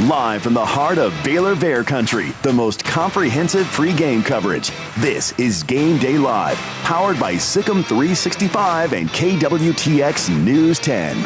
Live from the heart of Baylor Bear Country, the most comprehensive pregame coverage. This is Game Day Live, powered by Sikkim 365 and KWTX News 10.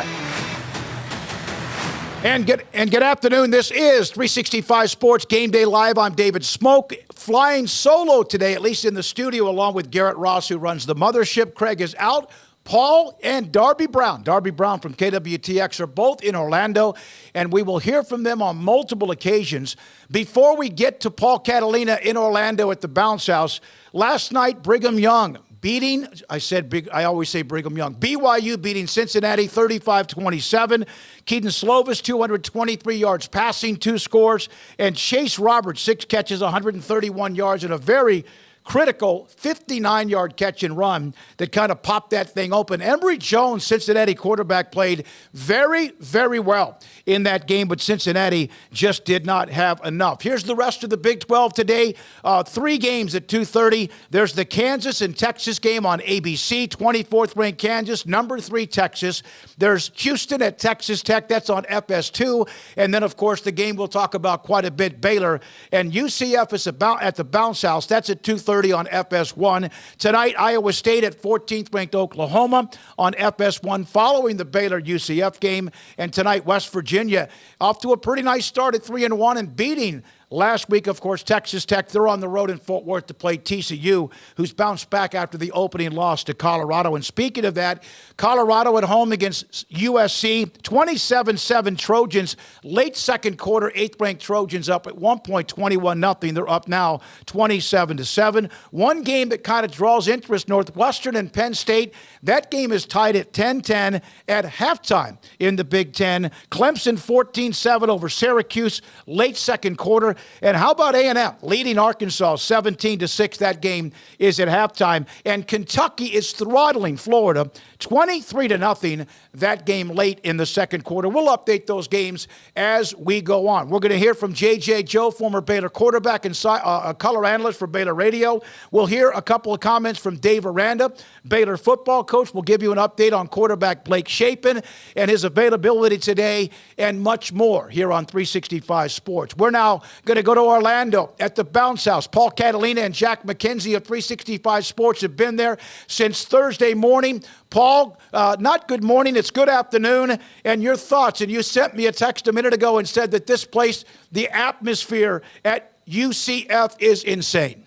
And good afternoon. This is 365 Sports Game Day Live. I'm David Smoak, flying solo today, at least in the studio, along with Garrett Ross, who runs the mothership. Craig is out. Paul and Darby Brown from KWTX are both in Orlando, and we will hear from them on multiple occasions. Before we get to Paul Catalina in Orlando at the Bounce House, last night Brigham Young beating, I always say Brigham Young, BYU beating Cincinnati 35-27. Keaton Slovis, 223 yards passing, 2 scores, and Chase Roberts, 6 catches, 131 yards, and a very critical 59-yard catch and run that kind of popped that thing open. Emory Jones, Cincinnati quarterback, played very, very well in that game, but Cincinnati just did not have enough. Here's the rest of the Big 12 today. 3 games at 2:30. There's the Kansas and Texas game on ABC, 24th ranked Kansas, number 3 Texas. There's Houston at Texas Tech. That's on FS2. And then, of course, the game we'll talk about quite a bit, Baylor. And UCF is about at the Bounce House. That's at 2:30 on FS1. Tonight, Iowa State at 14th ranked Oklahoma on FS1 following the Baylor UCF game. And tonight, West Virginia off to a pretty nice start at 3-1 and beating last week, of course, Texas Tech. They're on the road in Fort Worth to play TCU, who's bounced back after the opening loss to Colorado. And speaking of that, Colorado at home against USC, 27-7 Trojans. Late second quarter, 8th-ranked Trojans up at one point, 21-0. They're up now 27-7. One game that kind of draws interest, Northwestern and Penn State. That game is tied at 10-10 at halftime in the Big Ten. Clemson 14-7 over Syracuse, late second quarter. And how about A&M leading Arkansas 17-6? That game is at halftime. And Kentucky is throttling Florida 23-0. That game late in the second quarter. We'll update those games as we go on. We're going to hear from J.J. Joe, former Baylor quarterback and color analyst for Baylor Radio. We'll hear a couple of comments from Dave Aranda, Baylor football coach. We'll give you an update on quarterback Blake Shapen and his availability today and much more here on 365 Sports. We're now going to go to Orlando at the Bounce House. Paul Catalina and Jack McKenzie of 365 Sports have been there since Thursday morning. Paul, not good morning, it's good afternoon, and your thoughts. And you sent me a text a minute ago and said that this place, the atmosphere at UCF is insane.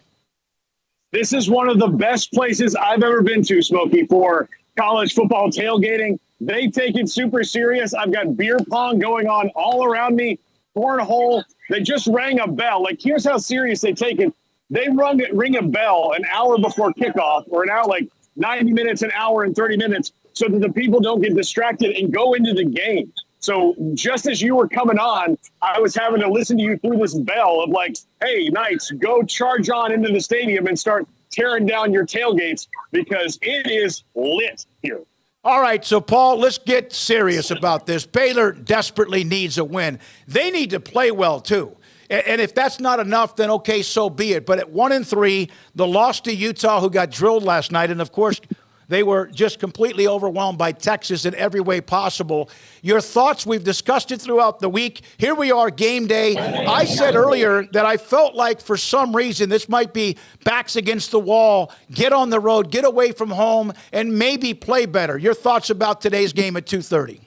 This is one of the best places I've ever been to, Smokey, for college football tailgating. They take it super serious. I've got beer pong going on all around me, cornhole. They just rang a bell. Like, here's how serious they take it. They ring a bell an hour before kickoff, or an hour, like 90 minutes, an hour and 30 minutes, so that the people don't get distracted and go into the game. So just as you were coming on, I was having to listen to you through this bell of like, hey, Knights, go charge on into the stadium and start tearing down your tailgates, because it is lit here. All right, so Paul, let's get serious about this. Baylor desperately needs a win. They need to play well, too. And if that's not enough, then okay, so be it. But at 1-3, the loss to Utah, who got drilled last night, and of course, they were just completely overwhelmed by Texas in every way possible. Your thoughts, we've discussed it throughout the week. Here we are, game day. I said earlier that I felt like for some reason this might be backs against the wall, get on the road, get away from home, and maybe play better. Your thoughts about today's game at 2:30?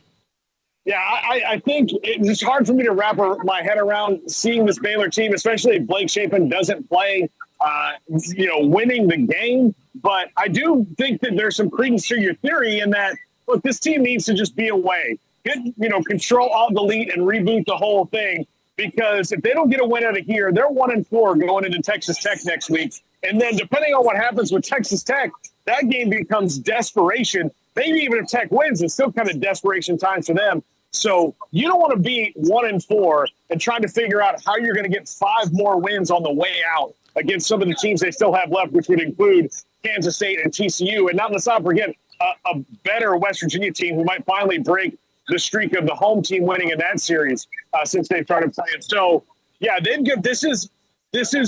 Yeah, I think it's hard for me to wrap my head around seeing this Baylor team, especially if Blake Shapen doesn't play, winning the game. But I do think that there's some credence to your theory in that, look, this team needs to just be away. Control all the lead and reboot the whole thing. Because if they don't get a win out of here, they're 1-4 going into Texas Tech next week. And then depending on what happens with Texas Tech, that game becomes desperation. Maybe even if Tech wins, it's still kind of desperation times for them. So you don't want to be 1-4 and trying to figure out how you're going to get 5 more wins on the way out against some of the teams they still have left, which would include Kansas State and TCU. And let's not forget a better West Virginia team who might finally break the streak of the home team winning in that series since they started playing. So, yeah, this is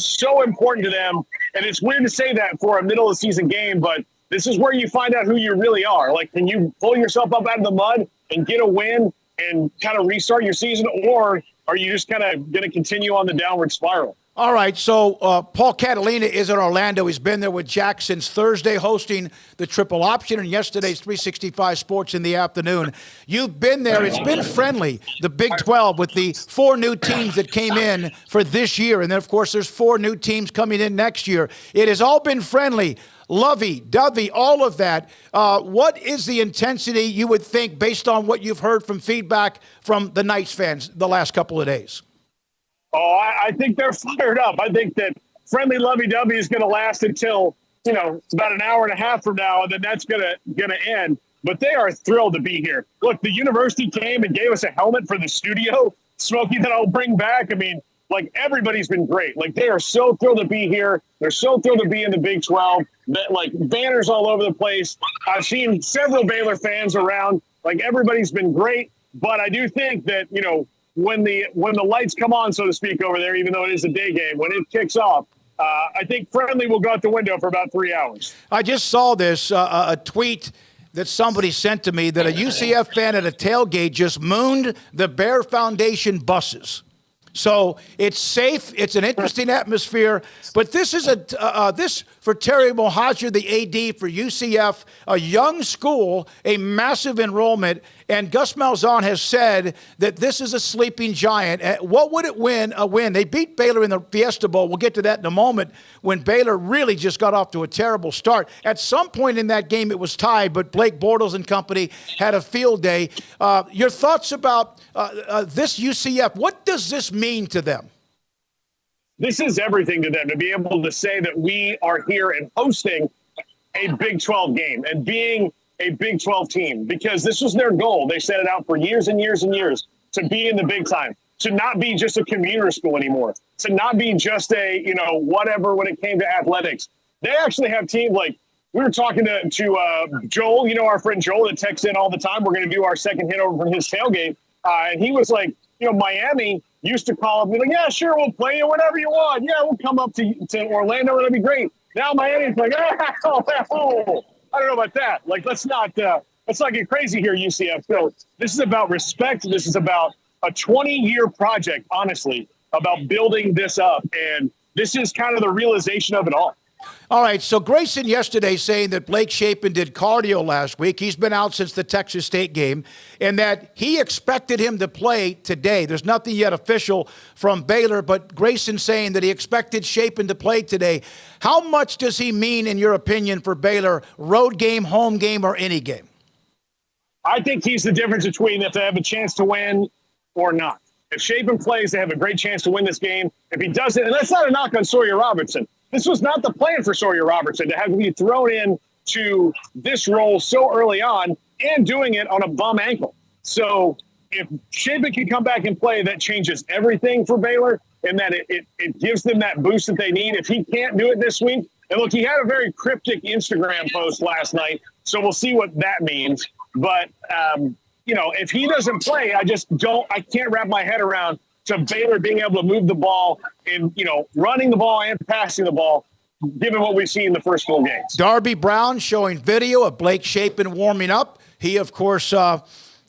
so important to them. And it's weird to say that for a middle-of-the-season game, but this is where you find out who you really are. Like, can you pull yourself up out of the mud and get a win and kind of restart your season, or are you just kind of going to continue on the downward spiral? All right, so Paul Catalina is in Orlando. He's been there with Jack since Thursday, hosting the triple option, and yesterday's 365 Sports in the afternoon. You've been there. It's been friendly, the Big 12, with the 4 new teams that came in for this year. And then, of course, there's 4 new teams coming in next year. It has all been friendly. Lovey-dovey, all of that. What is the intensity, you would think, based on what you've heard from feedback from the Knights fans the last couple of days? Oh, I think they're fired up. I think that friendly lovey-dovey is going to last until, about an hour and a half from now, and then that's going to end. But they are thrilled to be here. Look, the university came and gave us a helmet for the studio, Smokey, that I'll bring back. I mean, everybody's been great. They are so thrilled to be here. They're so thrilled to be in the Big 12. That, banners all over the place. I've seen several Baylor fans around. Everybody's been great. But I do think that, when the lights come on, so to speak, over there, even though it is a day game, when it kicks off, I think friendly will go out the window for about 3 hours. I just saw this, a tweet that somebody sent to me that a UCF fan at a tailgate just mooned the Bear Foundation buses. So it's safe. It's an interesting atmosphere. But this is this for Terry Mohajir, the AD for UCF, a young school, a massive enrollment. And Gus Malzahn has said that this is a sleeping giant. What would it win? They beat Baylor in the Fiesta Bowl. We'll get to that in a moment, when Baylor really just got off to a terrible start. At some point in that game, it was tied, but Blake Bortles and company had a field day. Your thoughts about this UCF? What does this mean to them? This is everything to them, to be able to say that we are here and hosting a Big 12 game and being a Big 12 team, because this was their goal. They set it out for years and years and years to be in the big time, to not be just a commuter school anymore, to not be just a, whatever when it came to athletics. They actually have teams we were talking to Joel, our friend Joel that texts in all the time. We're going to do our second hit over from his tailgate. And he was like, Miami used to call him, be like, yeah, sure, we'll play you whatever you want. Yeah, we'll come up to Orlando. That'll be great. Now Miami's like, oh, I don't know about that. Let's not get crazy here, UCF. So this is about respect. This is about a 20-year project, honestly, about building this up. And this is kind of the realization of it all. All right, so Grayson yesterday saying that Blake Shapen did cardio last week. He's been out since the Texas State game, and that he expected him to play today. There's nothing yet official from Baylor, but Grayson saying that he expected Shapen to play today. How much does he mean, in your opinion, for Baylor, road game, home game, or any game? I think he's the difference between if they have a chance to win or not. If Shapen plays, they have a great chance to win this game. If he doesn't, and that's not a knock on Sawyer Robertson. This was not the plan for Sawyer Robertson to have to be thrown in to this role so early on and doing it on a bum ankle. So if Shapen can come back and play, that changes everything for Baylor, and that it gives them that boost that they need. If he can't do it this week, and look, he had a very cryptic Instagram post last night, so we'll see what that means. But, if he doesn't play, I can't wrap my head around to Baylor being able to move the ball and, running the ball and passing the ball, given what we've seen in the first 4 games. Darby Brown showing video of Blake Shapen warming up. He, of course,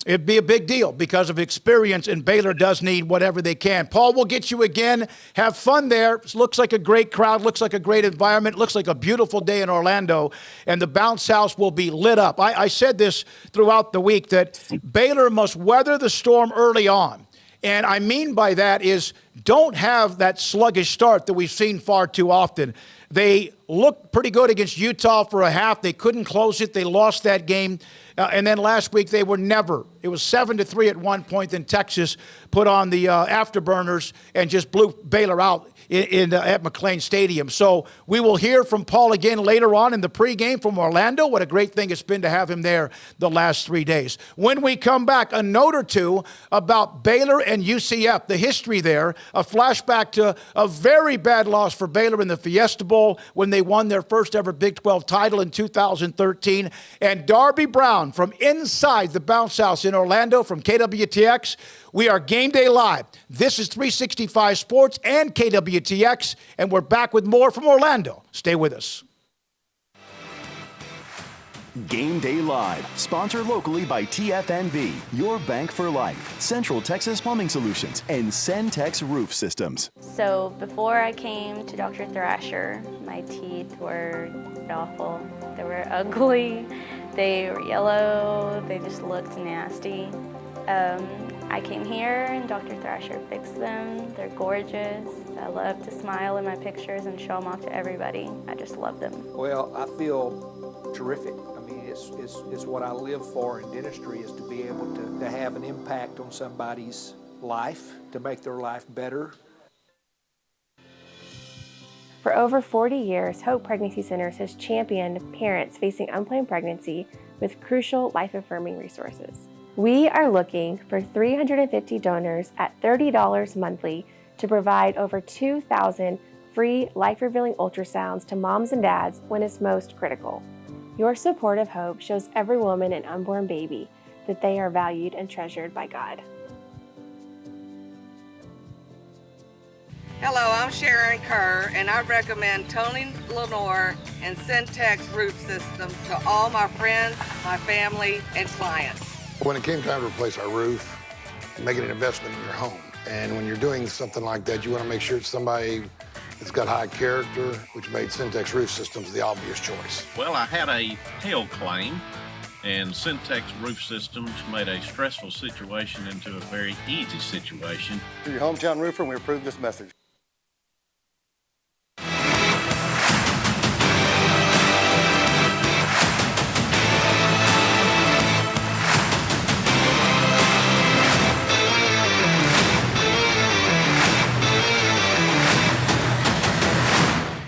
it'd be a big deal because of experience, and Baylor does need whatever they can. Paul, we'll get you again. Have fun there. It looks like a great crowd. Looks like a great environment. Looks like a beautiful day in Orlando, and the bounce house will be lit up. I said this throughout the week, that Baylor must weather the storm early on. And I mean by that is don't have that sluggish start that we've seen far too often. They looked pretty good against Utah for a half. They couldn't close it. They lost that game. And then last week it was 7-3 at one point. Then Texas put on the afterburners and just blew Baylor out at McLean Stadium. So we will hear from Paul again later on in the pregame from Orlando. What a great thing it's been to have him there the last 3 days. When we come back, a note or two about Baylor and UCF, the history there, a flashback to a very bad loss for Baylor in the Fiesta Bowl when they won their first ever Big 12 title in 2013. And Darby Brown from inside the bounce house in Orlando from KWTX. We are Game Day Live. This is 365 Sports and KWTX, and we're back with more from Orlando. Stay with us. Game Day Live, sponsored locally by TFNB, your bank for life, Central Texas Plumbing Solutions, and Centex Roof Systems. So before I came to Dr. Thrasher, my teeth were awful. They were ugly, they were yellow, they just looked nasty. I came here and Dr. Thrasher fixed them. They're gorgeous. I love to smile in my pictures and show them off to everybody. I just love them. Well, I feel terrific. I mean, it's what I live for in dentistry, is to be able to have an impact on somebody's life, to make their life better. For over 40 years, Hope Pregnancy Centers has championed parents facing unplanned pregnancy with crucial life-affirming resources. We are looking for 350 donors at $30 monthly to provide over 2,000 free life-revealing ultrasounds to moms and dads when it's most critical. Your support of Hope shows every woman and unborn baby that they are valued and treasured by God. Hello, I'm Sharon Kerr, and I recommend Tony Lenore and Centex Roof Systems to all my friends, my family, and clients. When it came time to replace our roof, making an investment in your home. And when you're doing something like that, you want to make sure it's somebody that's got high character, which made Centex Roof Systems the obvious choice. Well, I had a hail claim, and Centex Roof Systems made a stressful situation into a very easy situation. To your hometown roofer, we approve this message.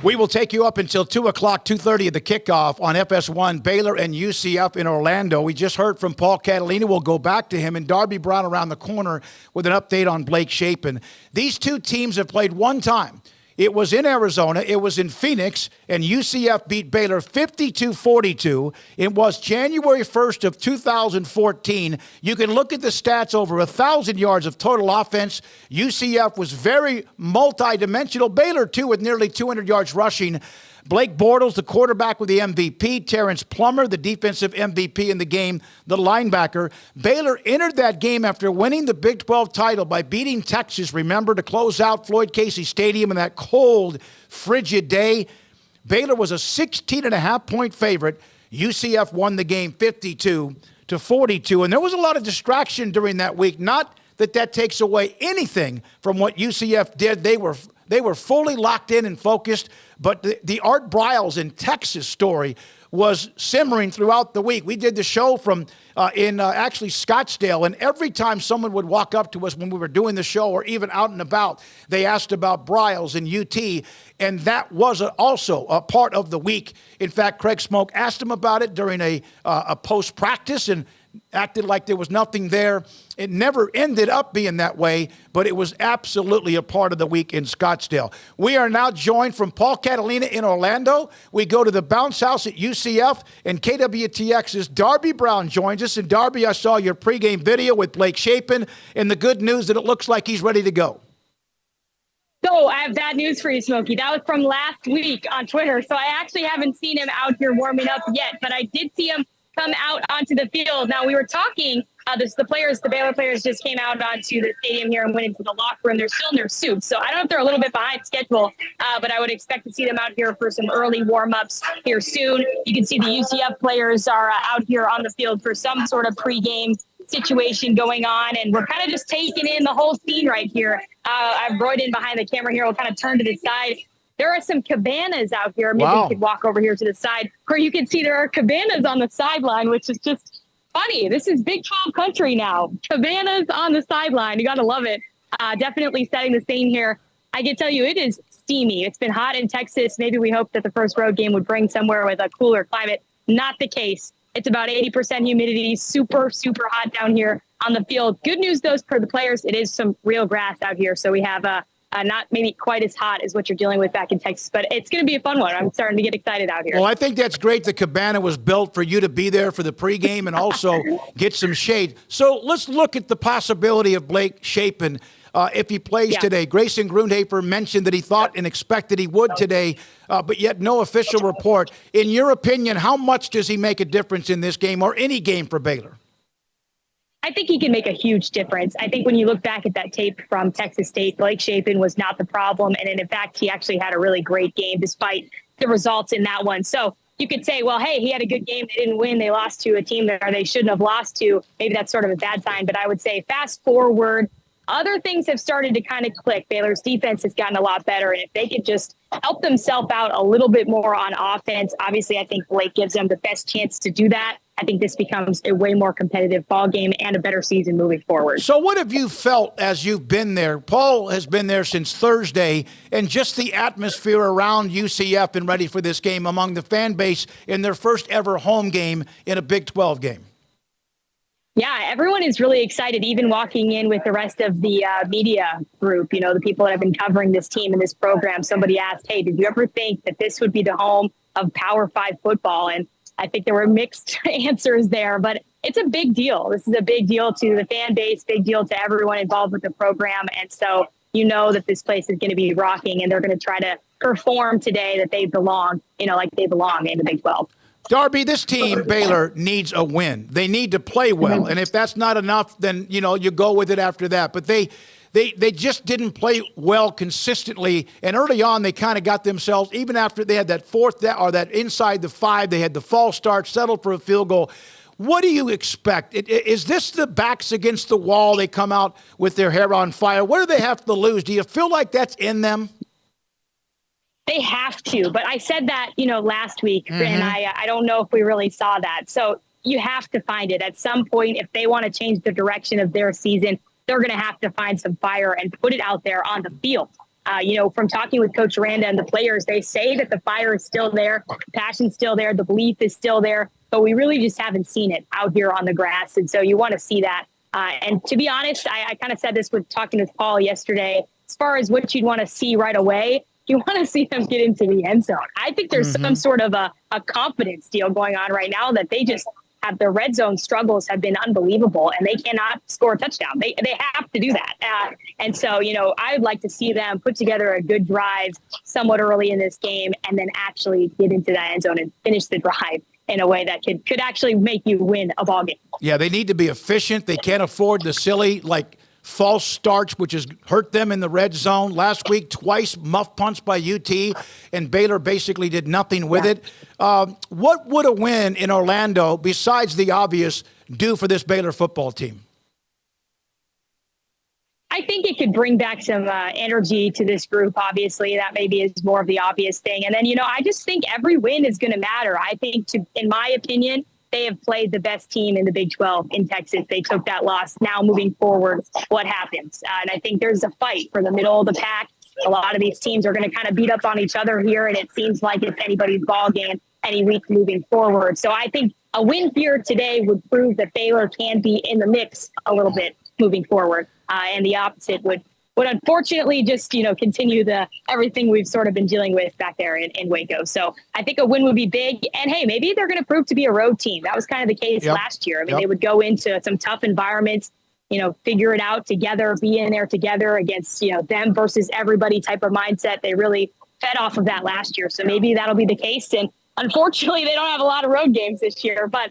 We will take you up until 2 o'clock, 2:30 at the kickoff on FS1, Baylor and UCF in Orlando. We just heard from Paul Catalina. We'll go back to him, and Darby Brown around the corner with an update on Blake Shapen. These two teams have played one time. It was in Arizona. It was in Phoenix, and UCF beat Baylor 52-42. It was January 1st of 2014. You can look at the stats, over 1,000 yards of total offense. UCF was very multi-dimensional. Baylor, too, with nearly 200 yards rushing. Blake Bortles, the quarterback, with the MVP. Terrence Plummer, the defensive MVP in the game, the linebacker. Baylor entered that game after winning the Big 12 title by beating Texas, remember, to close out Floyd Casey Stadium in that cold, frigid day. Baylor was a 16.5-point favorite. UCF won the game 52-42. And there was a lot of distraction during that week. Not that takes away anything from what UCF did. They were fully locked in and focused, but the Art Briles in Texas story was simmering throughout the week. We did the show from actually Scottsdale, and every time someone would walk up to us when we were doing the show or even out and about, they asked about Briles and UT, and that was also a part of the week. In fact, Craig Smoak asked him about it during a post-practice and acted like there was nothing there. It never ended up being that way, but it was absolutely a part of the week in Scottsdale. We are now joined from Paul Catalina in Orlando. We go to the bounce house at UCF, and KWTX's Darby Brown joins us. And Darby, I saw your pregame video with Blake Shapen, and the good news that it looks like he's ready to go. So I have bad news for you, Smokey. That was from last week on Twitter. So I actually haven't seen him out here warming up yet, but I did see him come out onto the field. Now, we were talking, the Baylor players just came out onto the stadium here and went into the locker room. They're still in their suits. So I don't know if they're a little bit behind schedule, but I would expect to see them out here for some early warm-ups here soon. You can see the UCF players are out here on the field for some sort of pregame situation going on, and we're kind of just taking in the whole scene right here. I've rolled in behind the camera here. We'll kind of turn to the side. There are some cabanas out here. Maybe we could walk over here to the side where you can see there are cabanas on the sideline, which is just funny. This is Big 12 country now. Cabanas on the sideline. You got to love it. Definitely setting the scene here. I can tell you it is steamy. It's been hot in Texas. Maybe we hoped that the first road game would bring somewhere with a cooler climate. Not the case. It's about 80% humidity. Super, super hot down here on the field. Good news, though, for the players. It is some real grass out here. So we have not maybe quite as hot as what you're dealing with back in Texas, but it's going to be a fun one. I'm starting to get excited out here. Well, I think that's great. The cabana was built for you to be there for the pregame and also get some shade. So let's look at the possibility of Blake Shapen. if he plays today. Grayson Grundhafer mentioned that he thought and expected he would today, but yet no official report. In your opinion, how much does he make a difference in this game or any game for Baylor? I think he can make a huge difference. I think when you look back at that tape from Texas State, Blake Shapen was not the problem. And in fact, he actually had a really great game despite the results in that one. So you could say, well, hey, he had a good game. They didn't win. They lost to a team that they shouldn't have lost to. Maybe that's sort of a bad sign. But I would say fast forward, other things have started to kind of click. Baylor's defense has gotten a lot better. And if they could just help themselves out a little bit more on offense, obviously I think Blake gives them the best chance to do that. I think this becomes a way more competitive ball game and a better season moving forward. So what have you felt as you've been there? Paul has been there since Thursday, and just the atmosphere around UCF and ready for this game among the fan base in their first ever home game in a Big 12 game. Yeah, everyone is really excited, even walking in with the rest of the media group, you know, the people that have been covering this team and this program. Somebody asked, hey, did you ever think that this would be the home of Power 5 football? And I think there were mixed answers there, but it's a big deal. This is a big deal to the fan base, big deal to everyone involved with the program. And so you know that this place is going to be rocking, and they're going to try to perform today that they belong, you know, like they belong in the Big 12. Darby, this team, Baylor, needs a win. They need to play well. And if that's not enough, then, you know, you go with it after that. But they just didn't play well consistently. And early on, they kind of got themselves, even after they had that fourth or that inside the 5, they had the false start, settled for a field goal. What do you expect? Is this the backs against the wall? They come out with their hair on fire. What do they have to lose? Do you feel like that's in them? They have to, but I said that, you know, last week, and I don't know if we really saw that. So you have to find it at some point. If they want to change the direction of their season, they're going to have to find some fire and put it out there on the field. You know, from talking with Coach Aranda and the players, they say that the fire is still there, the passion's still there, the belief is still there, but we really just haven't seen it out here on the grass. And so you want to see that. And to be honest, I kind of said this with talking with Paul yesterday, as far as what you'd want to see right away, you want to see them get into the end zone. I think there's some sort of a confidence deal going on right now that they just have. Their red zone struggles have been unbelievable, and they cannot score a touchdown. They have to do that. And so, you know, I would like to see them put together a good drive somewhat early in this game and then actually get into that end zone and finish the drive in a way that could actually make you win a ball game. Yeah, they need to be efficient. They can't afford the silly, false starts, which has hurt them in the red zone. Last week, twice muff punts by UT, and Baylor basically did nothing with it. What would a win in Orlando, besides the obvious, do for this Baylor football team? I think it could bring back some energy to this group. Obviously, that maybe is more of the obvious thing. And then, you know, I just think every win is going to matter. I think, in my opinion, they have played the best team in the Big 12 in Texas. They took that loss. Now moving forward, what happens? And I think there's a fight for the middle of the pack. A lot of these teams are going to kind of beat up on each other here, and it seems like it's anybody's ball game any week moving forward. So I think a win here today would prove that Baylor can be in the mix a little bit moving forward. And the opposite would unfortunately just, you know, continue everything we've sort of been dealing with back there in Waco. So I think a win would be big. And hey, maybe they're going to prove to be a road team. That was kind of the case last year. I mean, they would go into some tough environments, you know, figure it out together, be in there together against, you know, them versus everybody type of mindset. They really fed off of that last year. So maybe that'll be the case. And unfortunately, they don't have a lot of road games this year, but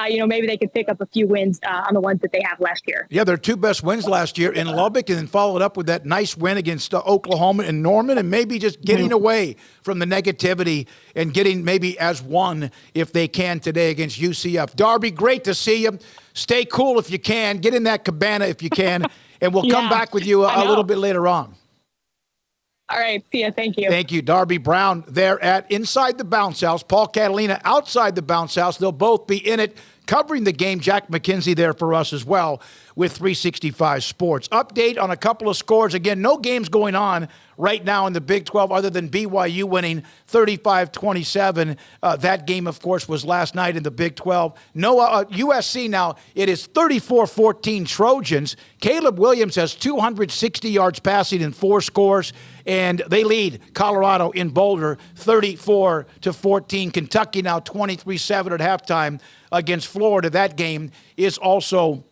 you know, maybe they could pick up a few wins on the ones that they have last year. Yeah, their two best wins last year in Lubbock, and then followed up with that nice win against Oklahoma and Norman, and maybe just getting away from the negativity and getting maybe as one if they can today against UCF. Darby, great to see you. Stay cool if you can. Get in that cabana if you can, and we'll come back with you a little bit later on. All right. See ya. Thank you. Thank you. Darby Brown there at Inside the Bounce House. Paul Catalina outside the Bounce House. They'll both be in it covering the game. Jack McKenzie there for us as well with 365 Sports. Update on a couple of scores. Again, no games going on right now in the Big 12 other than BYU winning 35-27. That game, of course, was last night in the Big 12. USC now, it is 34-14 Trojans. Caleb Williams has 260 yards passing in 4 scores, and they lead Colorado in Boulder 34-14. Kentucky now 23-7 at halftime against Florida. That game is also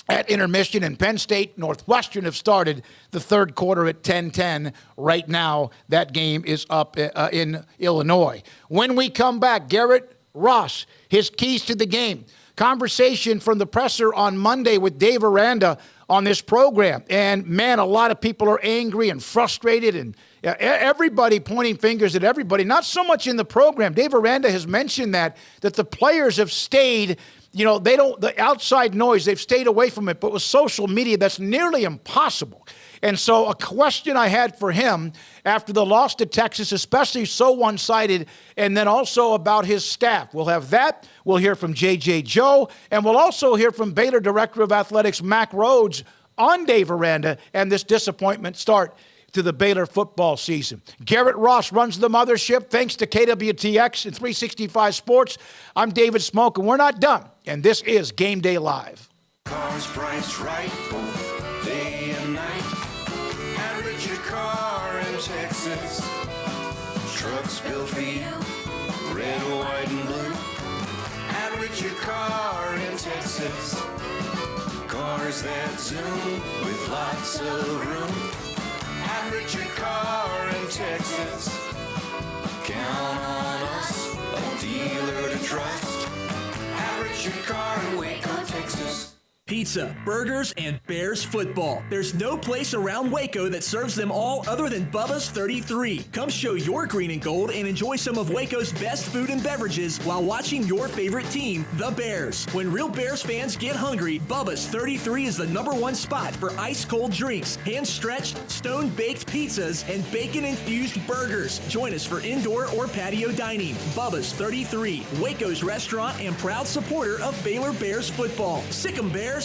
at intermission, and Penn State Northwestern have started the third quarter at 10-10. Right now, that game is up in Illinois. When we come back, Garrett Ross, his keys to the game. Conversation from the presser on Monday with Dave Aranda on this program. And, man, a lot of people are angry and frustrated, and everybody pointing fingers at everybody. Not so much in the program. Dave Aranda has mentioned that the players have stayed. The outside noise, they've stayed away from it. But with social media, that's nearly impossible. And so a question I had for him after the loss to Texas, especially so one-sided, and then also about his staff. We'll have that. We'll hear from J.J. Joe, and we'll also hear from Baylor Director of Athletics Mack Rhoades on Dave Aranda and this disappointment start to the Baylor football season. Garrett Ross runs the mothership. Thanks to KWTX and 365 Sports. I'm David Smoak, and we're not done. And this is Game Day Live. Cars priced right, both day and night. Average your car in Texas. Trucks built for you, red, white, and blue. Average your car in Texas. Cars that zoom with lots of room. Average your car in Texas. Count on us, a dealer to trust. Average your car in Waco, Texas. Pizza, burgers, and Bears football. There's no place around Waco that serves them all other than Bubba's 33. Come show your green and gold and enjoy some of Waco's best food and beverages while watching your favorite team, the Bears. When real Bears fans get hungry, Bubba's 33 is the #1 spot for ice-cold drinks, hand-stretched, stone-baked pizzas, and bacon-infused burgers. Join us for indoor or patio dining. Bubba's 33, Waco's restaurant and proud supporter of Baylor Bears football. Sick 'em, Bears.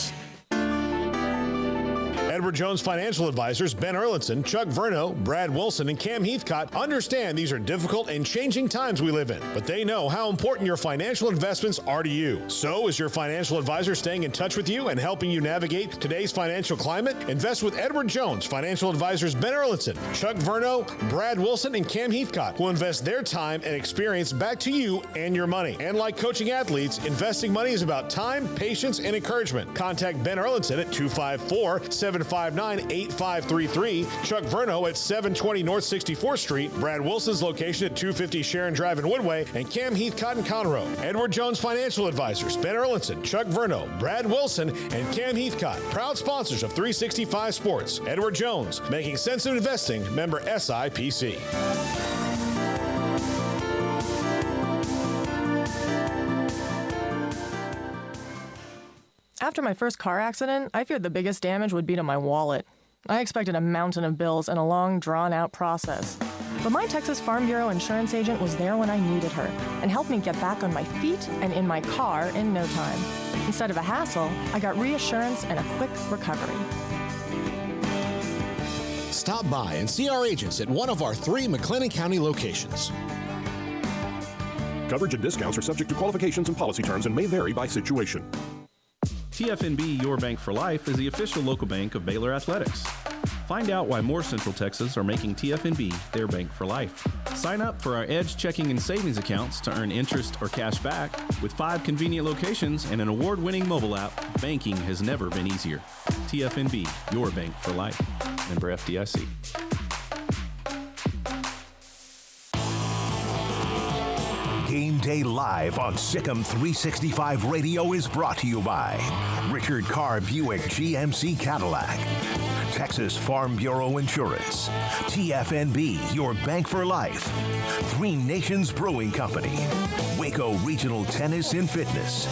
Edward Jones Financial Advisors Ben Erlinson, Chuck Verno, Brad Wilson, and Cam Heathcott understand these are difficult and changing times we live in, but they know how important your financial investments are to you. So is your financial advisor staying in touch with you and helping you navigate today's financial climate? Invest with Edward Jones Financial Advisors Ben Erlinson, Chuck Verno, Brad Wilson, and Cam Heathcott, who invest their time and experience back to you and your money. And like coaching athletes, investing money is about time, patience, and encouragement. Contact Ben Erlinson at 254-759-8533, Chuck Verno at 720 North 64th Street, Brad Wilson's location at 250 Sharon Drive in Woodway, and Cam Heathcott in Conroe. Edward Jones Financial Advisors, Ben Erlinson, Chuck Verno, Brad Wilson, and Cam Heathcott, proud sponsors of 365 Sports. Edward Jones, making sense of investing, member SIPC. After my first car accident, I feared the biggest damage would be to my wallet. I expected a mountain of bills and a long, drawn-out process. But my Texas Farm Bureau insurance agent was there when I needed her and helped me get back on my feet and in my car in no time. Instead of a hassle, I got reassurance and a quick recovery. Stop by and see our agents at one of our 3 McLennan County locations. Coverage and discounts are subject to qualifications and policy terms and may vary by situation. TFNB Your Bank for Life is the official local bank of Baylor Athletics. Find out why more Central Texas are making TFNB their bank for life. Sign up for our Edge checking and savings accounts to earn interest or cash back. With 5 convenient locations and an award-winning mobile app, banking has never been easier. TFNB Your Bank for Life. Member FDIC. Game Day Live on Sikkim 365 Radio is brought to you by Richard Carr Buick GMC Cadillac, Texas Farm Bureau Insurance, TFNB, your bank for life, 3 Nations Brewing Company, Waco Regional Tennis and Fitness,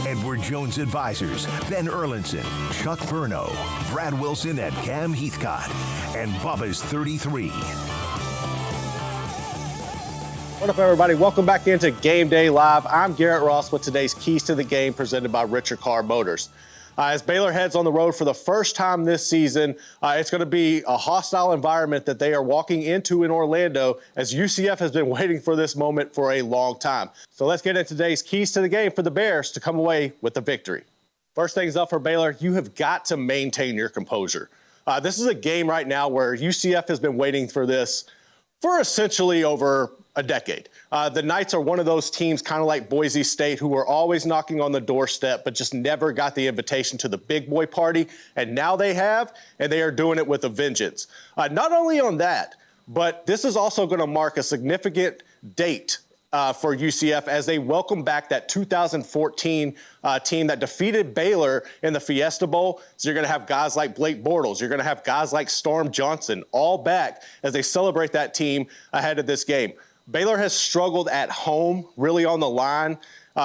Edward Jones Advisors, Ben Erlinson, Chuck Verno, Brad Wilson, and Cam Heathcott, and Bubba's 33. What up, everybody? Welcome back into Game Day Live. I'm Garrett Ross with today's Keys to the Game presented by Richard Carr Motors. As Baylor heads on the road for the first time this season, it's going to be a hostile environment that they are walking into in Orlando, as UCF has been waiting for this moment for a long time. So let's get into today's Keys to the Game for the Bears to come away with the victory. First things up for Baylor, you have got to maintain your composure. This is a game right now where UCF has been waiting for this for essentially over a decade. The Knights are one of those teams, kind of like Boise State, who were always knocking on the doorstep, but just never got the invitation to the big boy party. And now they have, and they are doing it with a vengeance. Not only on that, but this is also going to mark a significant date for UCF as they welcome back that 2014 team that defeated Baylor in the Fiesta Bowl. So you're going to have guys like Blake Bortles. You're going to have guys like Storm Johnson all back as they celebrate that team ahead of this game. Baylor has struggled at home, really on the line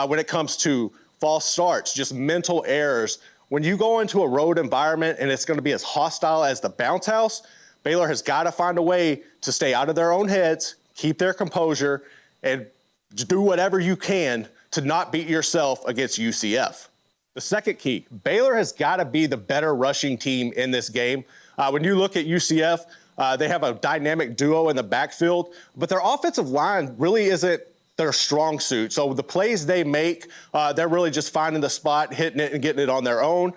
when it comes to false starts, just mental errors. When you go into a road environment and it's going to be as hostile as the bounce house, Baylor has got to find a way to stay out of their own heads, keep their composure, and do whatever you can to not beat yourself against UCF. The second key, Baylor has got to be the better rushing team in this game. When you look at UCF, they have a dynamic duo in the backfield, but their offensive line really isn't their strong suit. So the plays they make, they're really just finding the spot, hitting it, and getting it on their own.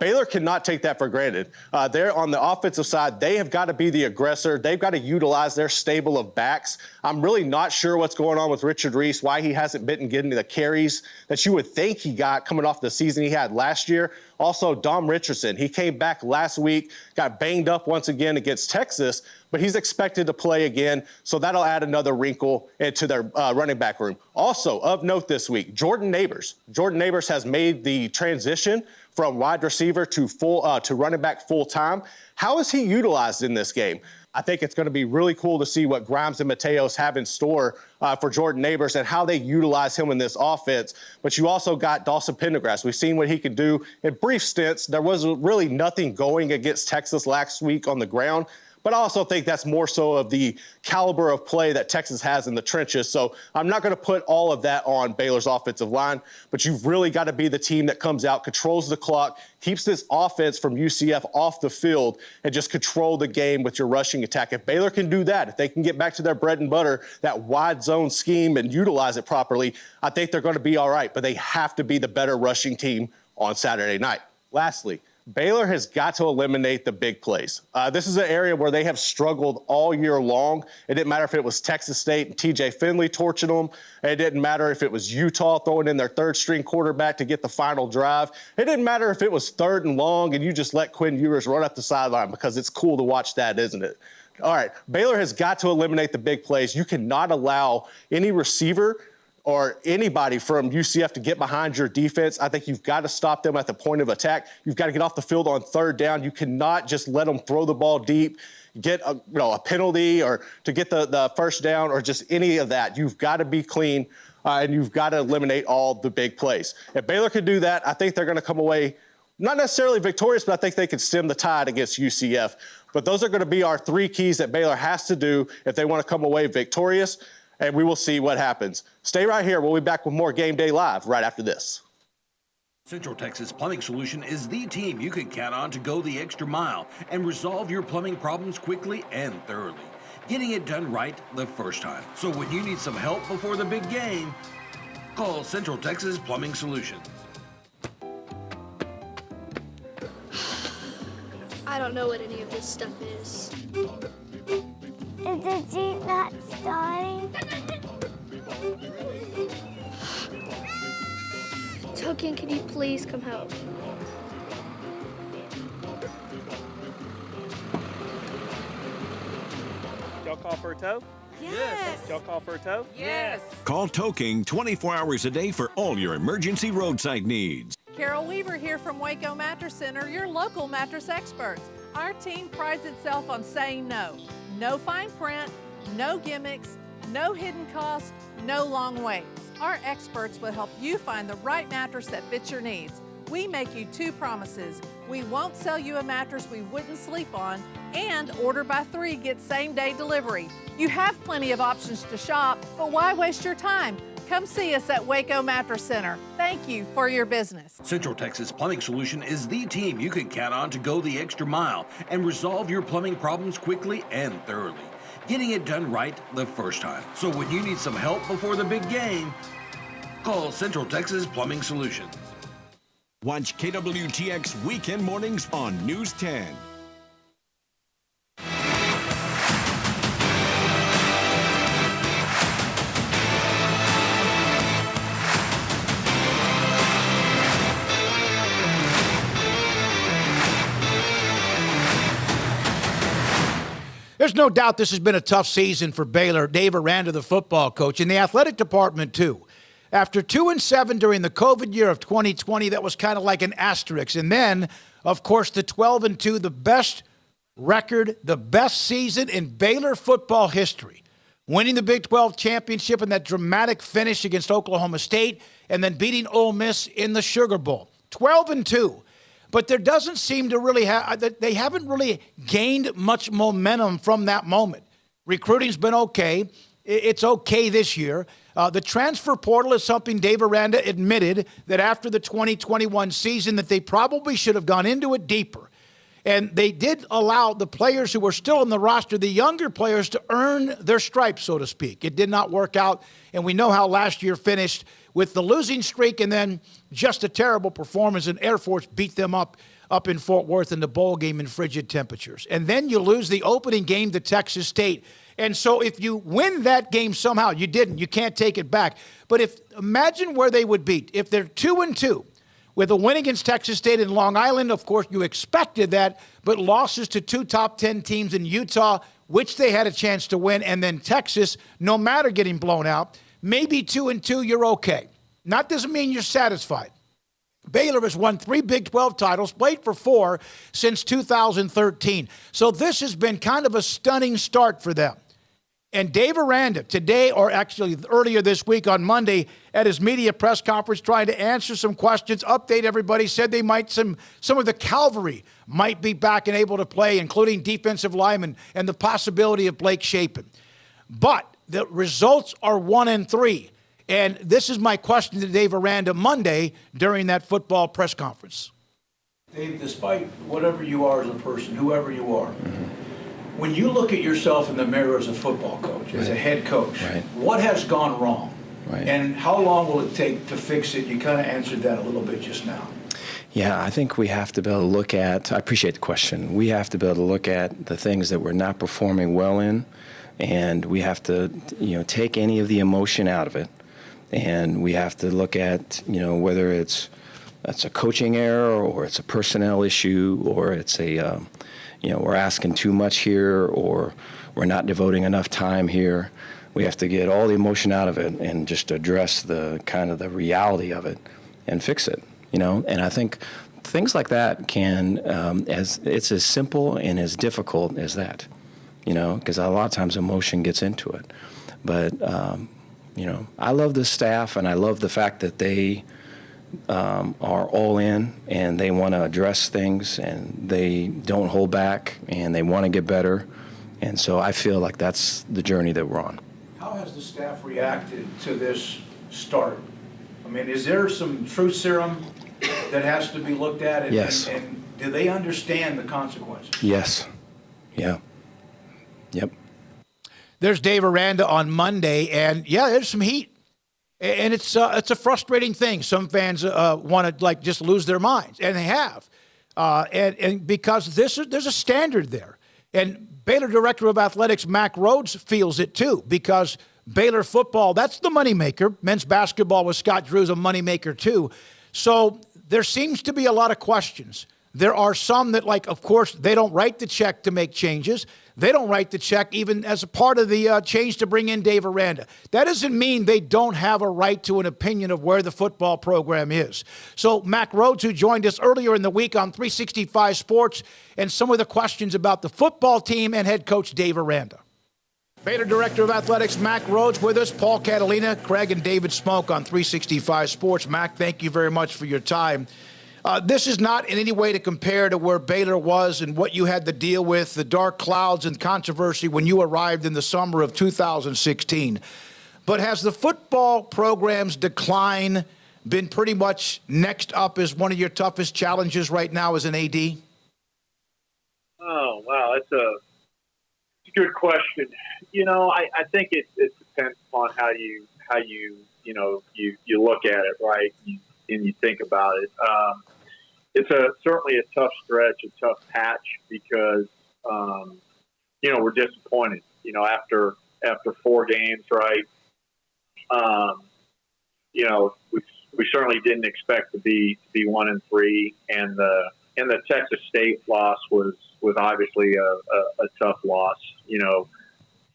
Baylor cannot take that for granted. They're on the offensive side. They have got to be the aggressor. They've got to utilize their stable of backs. I'm really not sure what's going on with Richard Reese, why he hasn't been getting the carries that you would think he got coming off the season he had last year. Also, Dom Richardson, he came back last week, got banged up once again against Texas, but he's expected to play again, so that'll add another wrinkle into their running back room. Also, of note this week, Jordan Neighbors. Jordan Neighbors has made the transition from wide receiver to running back full time. How is he utilized in this game? I think it's going to be really cool to see what Grimes and Mateos have in store for Jordan Neighbors and how they utilize him in this offense. But you also got Dawson Pendergrass. We've seen what he can do in brief stints. There was really nothing going against Texas last week on the ground. But I also think that's more so of the caliber of play that Texas has in the trenches. So I'm not going to put all of that on Baylor's offensive line, but you've really got to be the team that comes out, controls the clock, keeps this offense from UCF off the field, and just control the game with your rushing attack. If Baylor can do that, if they can get back to their bread and butter, that wide zone scheme, and utilize it properly, I think they're going to be all right. But they have to be the better rushing team on Saturday night. Lastly, Baylor has got to eliminate the big plays. This is an area where they have struggled all year long. It didn't matter if it was Texas State and TJ Finley torching them. It didn't matter if it was Utah throwing in their third-string quarterback to get the final drive. It didn't matter if it was 3rd and long and you just let Quinn Ewers run up the sideline, because it's cool to watch that, isn't it? All right, Baylor has got to eliminate the big plays. You cannot allow any receiver or anybody from UCF to get behind your defense. I think you've got to stop them at the point of attack. You've got to get off the field on 3rd down. You cannot just let them throw the ball deep, get a penalty, or to get the first down, or just any of that. You've got to be clean, and you've got to eliminate all the big plays. If Baylor can do that, I think they're going to come away not necessarily victorious, but I think they could stem the tide against UCF. But those are going to be our 3 keys that Baylor has to do if they want to come away victorious. And we will see what happens. Stay right here. We'll be back with more Game Day Live right after this. Central Texas Plumbing Solution is the team you can count on to go the extra mile and resolve your plumbing problems quickly and thoroughly, getting it done right the first time. So when you need some help before the big game, call Central Texas Plumbing Solutions. I don't know what any of this stuff is. Is the Jeep not starting? Token, can you please come help? Y'all call for a tow? Yes. Y'all call for a tow? Yes. Call Tow King 24 hours a day for all your emergency roadside needs. Carol Weaver here from Waco Mattress Center, your local mattress experts. Our team prides itself on saying no. No fine print, no gimmicks, no hidden costs, no long waits. Our experts will help you find the right mattress that fits your needs. We make you 2 promises. We won't sell you a mattress we wouldn't sleep on, and order by 3, get same-day delivery. You have plenty of options to shop, but why waste your time? Come see us at Waco Mattress Center. Thank you for your business. Central Texas Plumbing Solution is the team you can count on to go the extra mile and resolve your plumbing problems quickly and thoroughly, getting it done right the first time. So when you need some help before the big game, call Central Texas Plumbing Solutions. Watch KWTX Weekend Mornings on News 10. There's no doubt this has been a tough season for Baylor. Dave Aranda, the football coach, and the athletic department, too. After 2-7 during the COVID year of 2020, that was kind of like an asterisk. And then, of course, the 12-2, the best record, the best season in Baylor football history. Winning the Big 12 championship and that dramatic finish against Oklahoma State, and then beating Ole Miss in the Sugar Bowl. 12-2. But there doesn't seem to really they haven't really gained much momentum from that moment. Recruiting's been okay. It's okay this year. The transfer portal is something Dave Aranda admitted that after the 2021 season that they probably should have gone into it deeper. And they did allow the players who were still on the roster, the younger players, to earn their stripes, so to speak. It did not work out, and we know how last year finished with the losing streak and then just a terrible performance, and Air Force beat them up in Fort Worth in the bowl game in frigid temperatures. And then you lose the opening game to Texas State. And so if you win that game somehow, you didn't, you can't take it back. But imagine where they would be. If they're 2-2 with a win against Texas State and Long Island, of course, you expected that, but losses to 2 top 10 teams in Utah, which they had a chance to win, and then Texas, no matter getting blown out, maybe 2-2, you're okay. That doesn't mean you're satisfied. Baylor has won 3 Big 12 titles, played for 4 since 2013. So this has been kind of a stunning start for them. And Dave Aranda today, or actually earlier this week on Monday at his media press conference, trying to answer some questions, update everybody, said they might some of the cavalry might be back and able to play, including defensive linemen and the possibility of Blake Shapen. But the results are 1-3. And this is my question to Dave Aranda Monday during that football press conference. Dave, despite whatever you are as a person, whoever you are, when you look at yourself in the mirror as a football coach, as a head coach, what has gone wrong? And how long will it take to fix it? You kind of answered that a little bit just now. Yeah, I think we have to be able to look at, I appreciate the question, we have to be able to look at the things that we're not performing well in, and we have to, take any of the emotion out of it. And we have to look at, whether it's a coaching error or it's a personnel issue or it's a, we're asking too much here or we're not devoting enough time here. We have to get all the emotion out of it and just address the kind of the reality of it and fix it, And I think things like that can, it's as simple and as difficult as that, because a lot of times emotion gets into it. But, I love this staff, and I love the fact that they are all in, and they want to address things, and they don't hold back, and they want to get better. And so I feel like that's the journey that we're on. How has the staff reacted to this start? I mean, is there some truth serum that has to be looked at? And, yes. And do they understand the consequences? Yes. Yeah. Yep. There's Dave Aranda on Monday, and there's some heat, and it's a frustrating thing. Some fans want to just lose their minds, and they have, and because there's a standard there, and Baylor Director of Athletics Mack Rhoades feels it too, because Baylor football, that's the moneymaker. Men's basketball with Scott Drew's a moneymaker too. So there seems to be a lot of questions. There are some that, of course, they don't write the check to make changes. They don't write the check even as a part of the change to bring in Dave Aranda. That doesn't mean they don't have a right to an opinion of where the football program is. So Mack Rhoades, who joined us earlier in the week on 365 Sports, and some of the questions about the football team and head coach Dave Aranda. Baylor Director of Athletics Mack Rhoades with us, Paul Catalina, Craig and David Smoak on 365 Sports. Mack, thank you very much for your time. This is not in any way to compare to where Baylor was and what you had to deal with, the dark clouds and controversy when you arrived in the summer of 2016. But has the football program's decline been pretty much next up as one of your toughest challenges right now as an AD? Oh, wow. That's a good question. I think it depends upon how you look at it, right? And you think about it. It's certainly a tough stretch, a tough patch because, we're disappointed, after 4 games, right? We certainly didn't expect to be 1-3, and the Texas State loss was obviously a tough loss. You know,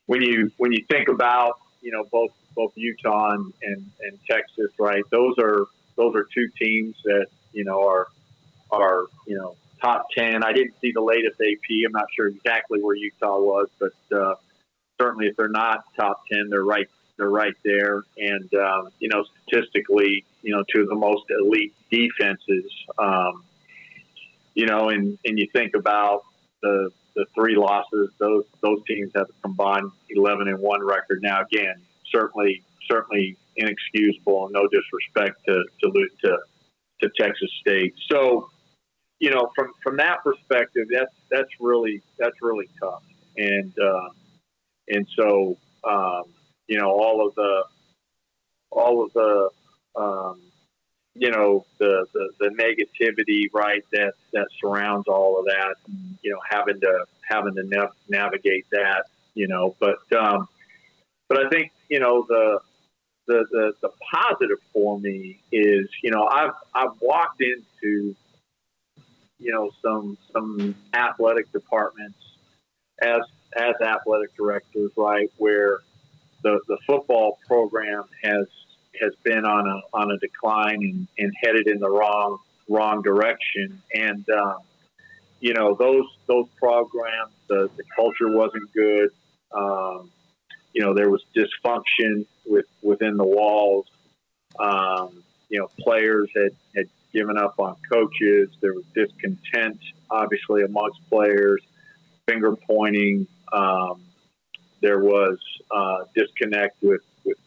when you think about, you know, both Utah and Texas, right? Those are two teams that, you know, are you know, top 10. I didn't see the latest AP. I'm not sure exactly where Utah was, but certainly if they're not top 10, they're right there. And you know, statistically, you know, two of the most elite defenses. You know, and you think about the three losses, those teams have a combined 11-1 record. Now, again, certainly inexcusable, and no disrespect to lose to Texas State. So, you know, from that perspective, that's really tough. And so you know, all of the you know, the negativity, right, that surrounds all of that, you know, having to navigate that, you know, but I think, you know, the positive for me is, you know, I've walked into, you know, some athletic departments as athletic directors, right, where the football program has been on a decline and headed in the wrong direction. And you know, those programs, the culture wasn't good. You know, there was dysfunction within the walls. You know, players had given up on coaches. There was discontent, obviously, amongst players, finger pointing. There was disconnect with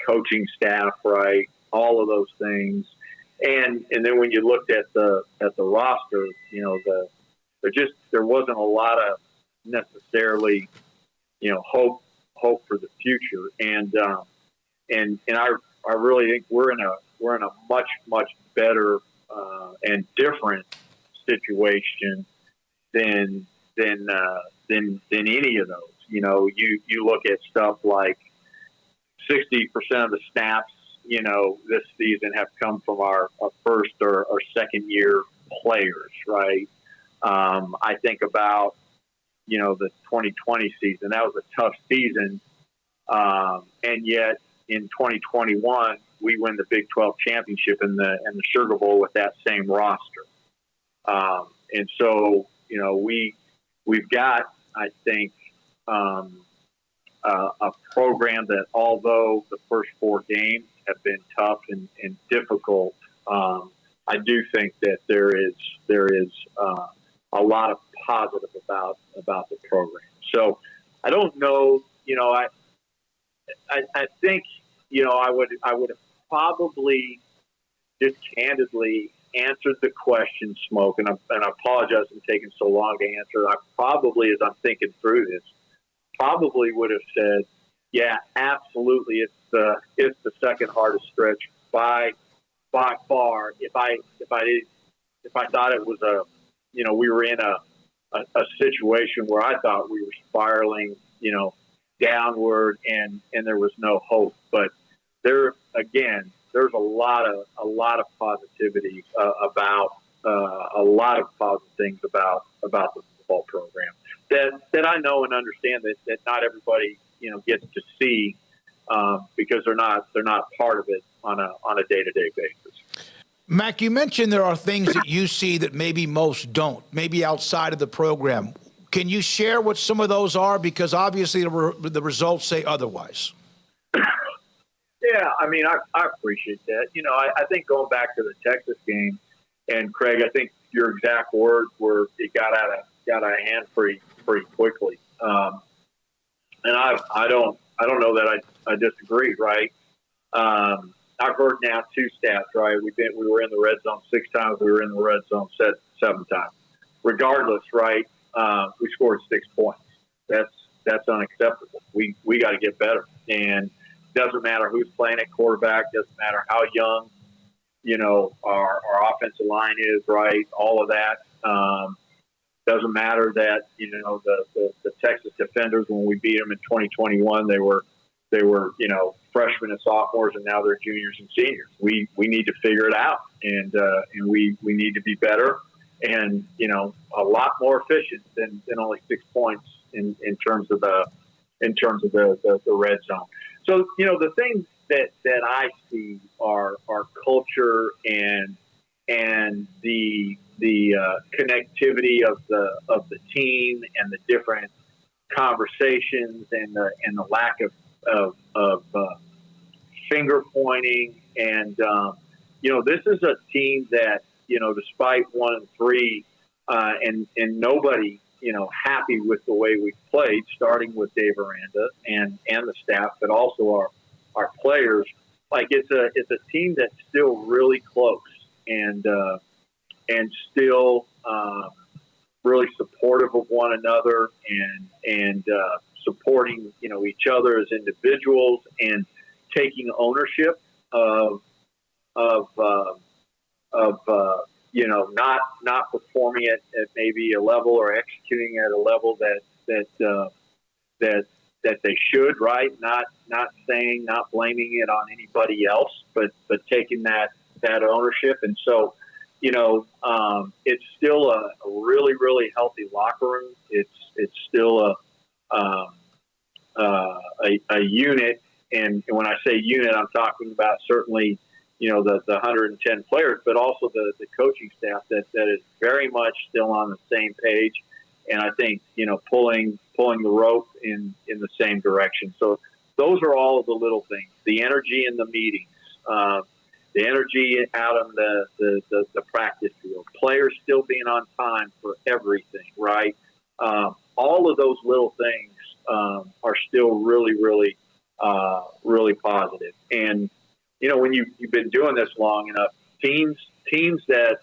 coaching staff, right? All of those things. And then when you looked at the roster, you know, there wasn't a lot of necessarily, you know, hope for the future. And I really think we're in a much better and different situation than any of those. You know, you look at stuff like 60% of the snaps, you know, this season have come from our first or second year players, right? I think about, you know, the 2020 season. That was a tough season. And yet in 2021, we win the Big 12 championship in the Sugar Bowl with that same roster. And so, you know, we've got, I think, a program that, although the first 4 games have been tough and difficult, I do think that there is a lot of positive about the program. So I don't know, you know, I think, you know, I would have probably just candidly answered the question, Smoak, and I apologize for taking so long to answer. I probably, as I'm thinking through this, probably would have said, yeah, absolutely. It's the second hardest stretch by far. If I thought it was you know, we were in a situation where I thought we were spiraling, you know, downward and there was no hope. But there's a lot of positivity about a lot of positive things about the football program that I know and understand that not everybody, you know, gets to see because they're not part of it on a day-to-day basis. Mack, you mentioned there are things that you see that maybe most don't, maybe outside of the program. Can you share what some of those are? Because obviously the results say otherwise. Yeah, I mean, I appreciate that. You know, I think going back to the Texas game, and Craig, I think your exact words were it got out of hand pretty quickly. And I don't know that I disagree, right? I've heard now 2 stats, right? We were in the red zone 6 times. We were in the red zone 7 times. Regardless, right? We scored 6 points. That's unacceptable. We got to get better. And doesn't matter who's playing at quarterback. Doesn't matter how young, you know, our offensive line is, right? All of that. Doesn't matter that, you know, the Texas defenders, when we beat them in 2021, they were, you know, freshmen and sophomores, and now they're juniors and seniors. We need to figure it out, and we need to be better. and a lot more efficient than only 6 points in terms of the red zone. So the things that I see are culture and the connectivity of the team and the different conversations and the lack of finger pointing, and this is a team that despite 1-3 and nobody happy with the way we played, starting with Dave Aranda and the staff, but also our players. Like it's a team that's still really close and still really supportive of one another and supporting each other as individuals and taking ownership of not performing at maybe a level or executing at a level that they should, right? Not blaming it on anybody else, but taking that ownership. And so, it's still a really, really healthy locker room. It's still a unit. And when I say unit, I'm talking about certainly, the 110 players, but also the coaching staff that is very much still on the same page. And I think, pulling the rope in the same direction. So those are all of the little things, the energy in the meetings, the energy out on the practice field, players still being on time for everything, right? All of those little things are still really, really, really positive. And, when you've been doing this long enough, teams that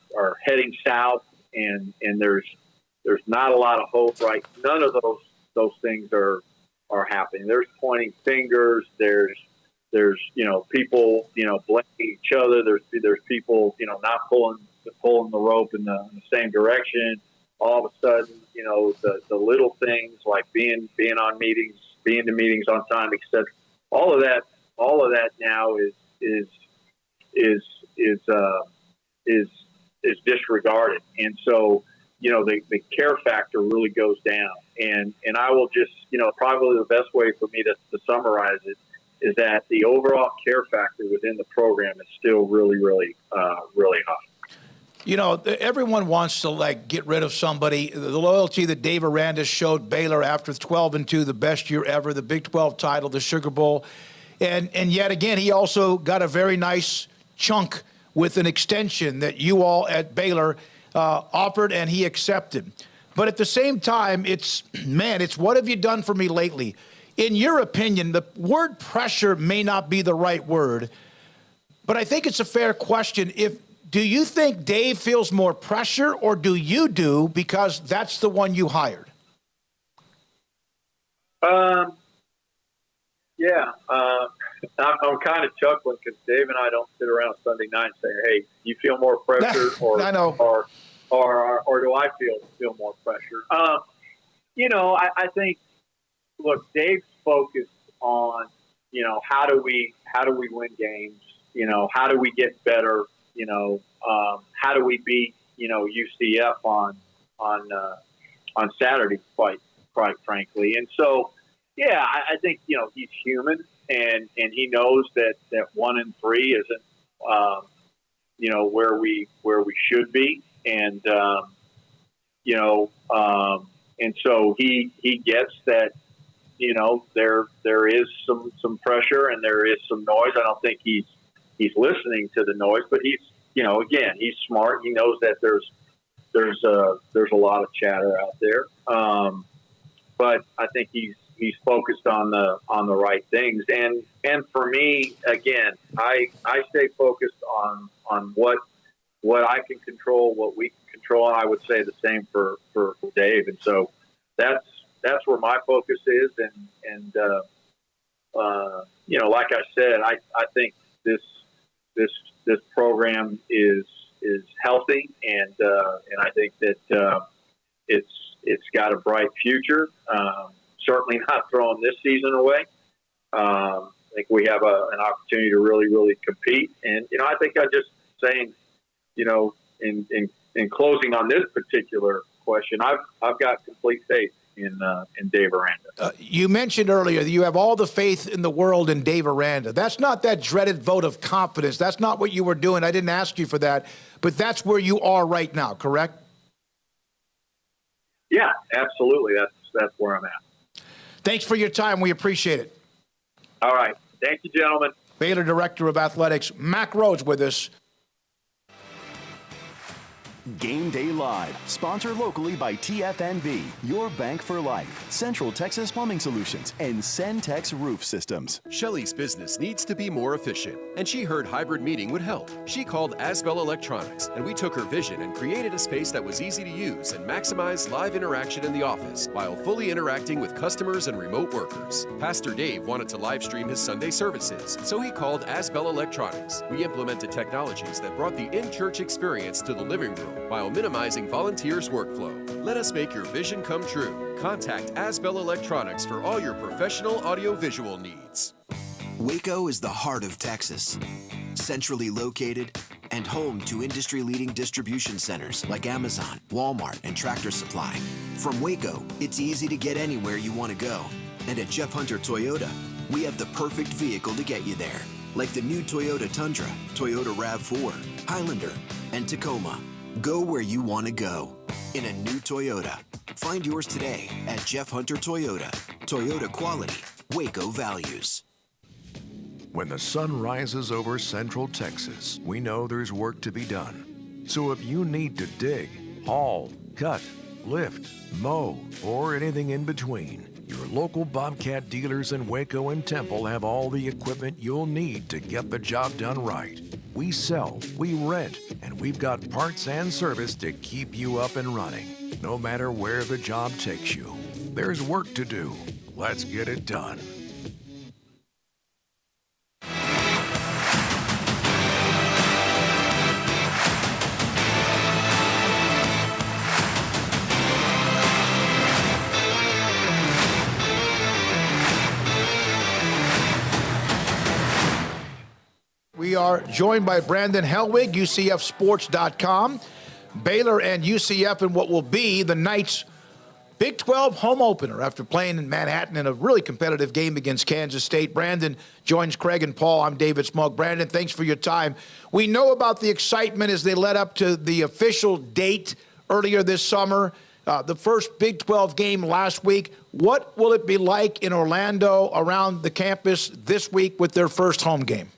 are heading south and there's not a lot of hope, right? None of those things are happening. There's pointing fingers. There's people blaming each other. There's people not pulling the rope in the same direction. All of a sudden, the little things like being on meetings, being to meetings on time, etc. All of that now is disregarded, and so the care factor really goes down. And I will just probably the best way for me to summarize it is that the overall care factor within the program is still really, really, really high. Everyone wants to get rid of somebody. The loyalty that Dave Aranda showed Baylor after 12-2, the best year ever, the Big 12 title, the Sugar Bowl, and yet again he also got a very nice chunk with an extension that you all at Baylor offered and he accepted. But at the same time, it's what have you done for me lately? In your opinion, the word pressure may not be the right word, but I think it's a fair question. Do you think Dave feels more pressure, or do you because that's the one you hired? Yeah. I'm kind of chuckling because Dave and I don't sit around Sunday night and say, "Hey, you feel more pressure," or I know. or do I feel more pressure? I think. Look, Dave's focused on how do we win games? How do we get better? How do we beat UCF on Saturday? Quite frankly, and so I think he's human, and he knows that 1-3 isn't where we should be, and and so he gets that there is some pressure and there is some noise. I don't think he's listening to the noise, but he's he's smart. He knows that there's a lot of chatter out there, but I think he's focused on the right things. And for me, again, I stay focused on what I can control, what we can control. And I would say the same for Dave. And so that's where my focus is. And like I said, I think this program is healthy, and I think that it's got a bright future. Certainly not throwing this season away. think we have an opportunity to really, really compete. And, I think I'm just saying, in closing on this particular question, I've got complete faith in Dave Aranda. You mentioned earlier that you have all the faith in the world in Dave Aranda. That's not that dreaded vote of confidence. That's not what you were doing. I didn't ask you for that, but that's where you are right now, correct? Yeah, absolutely. That's where I'm at. Thanks for your time. We appreciate it. All right. Thank you, gentlemen. Baylor Director of Athletics, Mack Rhoades, with us. Game Day Live, sponsored locally by TFNB, your bank for life, Central Texas Plumbing Solutions, and Centex Roof Systems. Shelly's business needs to be more efficient, and she heard hybrid meeting would help. She called Asbel Electronics, and we took her vision and created a space that was easy to use and maximized live interaction in the office while fully interacting with customers and remote workers. Pastor Dave wanted to live stream his Sunday services, so he called Asbel Electronics. We implemented technologies that brought the in-church experience to the living room while minimizing volunteers' workflow. Let us make your vision come true. Contact Asbel Electronics for all your professional audiovisual needs. Waco is the heart of Texas, centrally located and home to industry-leading distribution centers like Amazon, Walmart, and Tractor Supply. From Waco, it's easy to get anywhere you want to go. And at Jeff Hunter Toyota, we have the perfect vehicle to get you there, like the new Toyota Tundra, Toyota RAV4, Highlander, and Tacoma. Go where you want to go in a new Toyota. Find yours today at Jeff Hunter Toyota. Toyota quality, Waco values. When the sun rises over Central Texas, we know there's work to be done. So if you need to dig, haul, cut, lift, mow, or anything in between, your local Bobcat dealers in Waco and Temple have all the equipment you'll need to get the job done right. We sell, we rent, and we've got parts and service to keep you up and running, no matter where the job takes you. There's work to do. Let's get it done. We are joined by Brandon Helwig, UCFsports.com. Baylor and UCF in what will be the Knights' Big 12 home opener after playing in Manhattan in a really competitive game against Kansas State. Brandon joins Craig and Paul. I'm David Smoak. Brandon, thanks for your time. We know about the excitement as they led up to the official date earlier this summer, the first Big 12 game last week. What will it be like in Orlando around the campus this week with their first home game?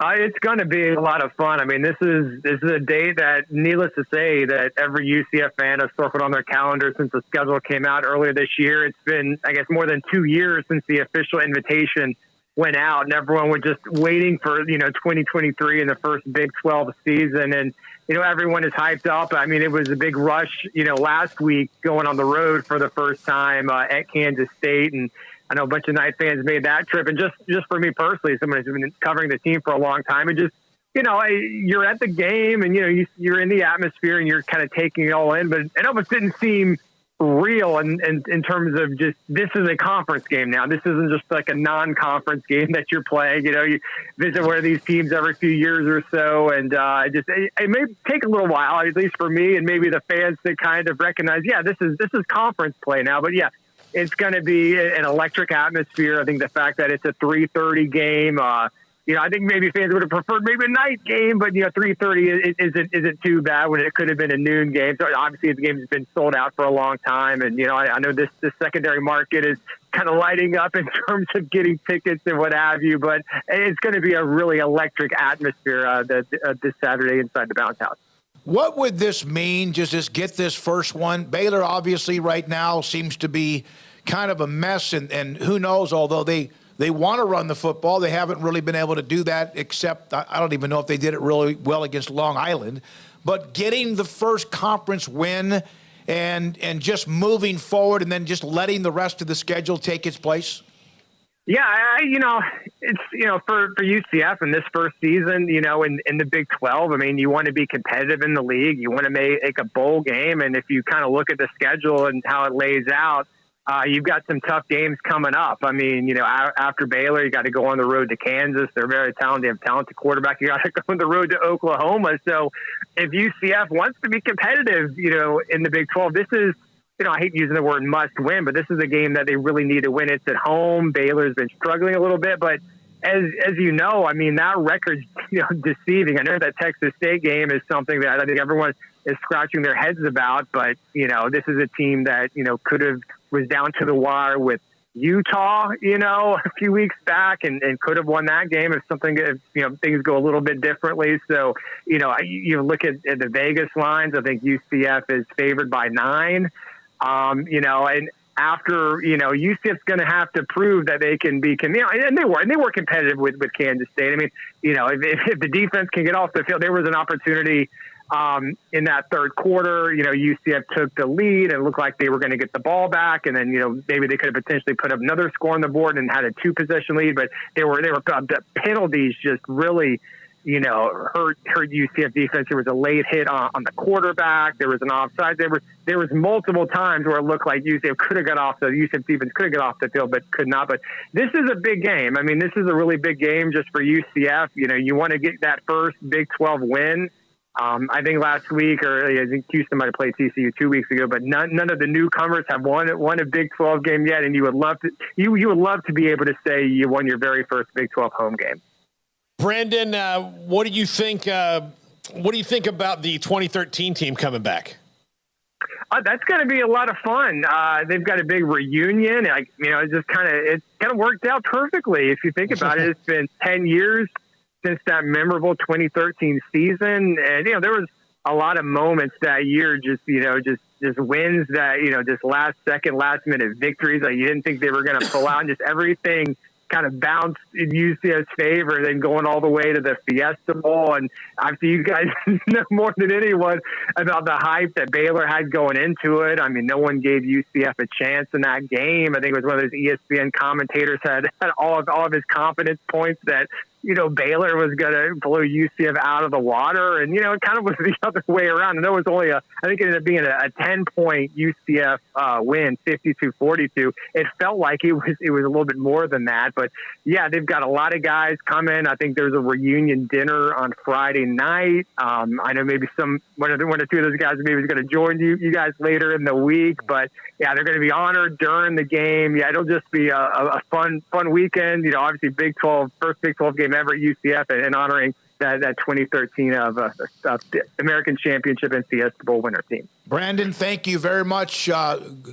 It's going to be a lot of fun. I mean, this is a day that, needless to say, that every UCF fan has circled on their calendar since the schedule came out earlier this year. It's been, I guess, more than 2 years since the official invitation went out, and everyone was just waiting for, 2023 and the first Big 12 season. And, everyone is hyped up. I mean, it was a big rush, last week going on the road for the first time at Kansas State. And I know a bunch of Knight fans made that trip. And just for me personally, someone who's been covering the team for a long time, and just, you're at the game and, you're in the atmosphere and you're kind of taking it all in, but it almost didn't seem real in terms of just, this is a conference game now. This isn't just like a non-conference game that you're playing. You visit one of these teams every few years or so. And it may take a little while, at least for me and maybe the fans, to kind of recognize, this is conference play now. But yeah, it's going to be an electric atmosphere. I think the fact that it's a 3:30 game, I think maybe fans would have preferred maybe a night game, but 3:30 isn't too bad when it could have been a noon game. So obviously the game's been sold out for a long time, and I know this secondary market is kind of lighting up in terms of getting tickets and what have you. But it's going to be a really electric atmosphere this Saturday inside the Bounce House. What would this mean, just get this first one? Baylor obviously right now seems to be kind of a mess, and who knows, although they want to run the football, they haven't really been able to do that, except I don't even know if they did it really well against Long Island. But getting the first conference win and just moving forward and then just letting the rest of the schedule take its place? Yeah, it's, for UCF in this first season, in the Big 12, I mean, you want to be competitive in the league. You want to make a bowl game. And if you kind of look at the schedule and how it lays out, you've got some tough games coming up. I mean, after Baylor, you got to go on the road to Kansas. They're very talented. They have a talented quarterback. You got to go on the road to Oklahoma. So if UCF wants to be competitive, in the Big 12, this is, I hate using the word must win, but this is a game that they really need to win. It's at home. Baylor's been struggling a little bit, but as you know, I mean, that record's, deceiving. I know that Texas State game is something that I think everyone is scratching their heads about, but, this is a team that, was down to the wire with Utah, a few weeks back and could have won that game if things go a little bit differently. So, you look at the Vegas lines, I think UCF is favored by 9, and after, UCF's going to have to prove that they can be, and they were competitive with Kansas State. I mean, if the defense can get off the field, there was an opportunity in that third quarter. UCF took the lead and it looked like they were going to get the ball back, and then maybe they could have potentially put up another score on the board and had a 2-possession lead. But they were the penalties just really hurt UCF defense. There was a late hit on the quarterback. There was an offside. There was multiple times where it looked like UCF could have got off the UCF defense could have got off the field, but could not. But this is a big game. I mean, this is a really big game just for UCF. You want to get that first Big 12 win. I think last week, or I think Houston might have played TCU 2 weeks ago, but none of the newcomers have won a Big 12 game yet. And you would love to be able to say you won your very first Big 12 home game. Brandon, what do you think? What do you think about the 2013 team coming back? That's going to be a lot of fun. They've got a big reunion. It's kind of worked out perfectly if you think about it. It's been 10 years since that memorable 2013 season, and there was a lot of moments that year. Just wins that just last minute victories that you didn't think they were going to pull out, and just everything kind of bounced in UCF's favor, then going all the way to the Fiesta Bowl. And obviously you guys know more than anyone about the hype that Baylor had going into it. I mean, no one gave UCF a chance in that game. I think it was one of those ESPN commentators had all of his confidence points that Baylor was going to blow UCF out of the water. And, it kind of was the other way around. And there was only I think it ended up being a 10-point UCF win, 52-42. It felt like it was a little bit more than that. But, yeah, they've got a lot of guys coming. I think there's a reunion dinner on Friday night. I know maybe one or two of those guys maybe is going to join you guys later in the week. But, yeah, they're going to be honored during the game. Yeah, it'll just be a fun weekend. Obviously first Big 12 game ever at UCF, and honoring that 2013 of American Championship and Fiesta Bowl winner team. Brandon, thank you very much.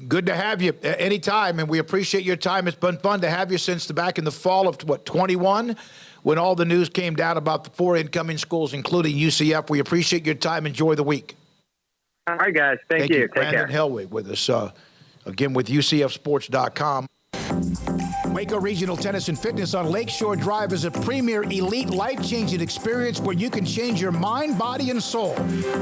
Good to have you anytime, and we appreciate your time. It's been fun to have you since back in the fall of 21, when all the news came down about the 4 incoming schools, including UCF. We appreciate your time. Enjoy the week. All right, guys. Thank you. Take Brandon care. Hellwig with us, again with UCFsports.com. Waco Regional Tennis and Fitness on Lakeshore Drive is a premier, elite, life-changing experience where you can change your mind, body, and soul.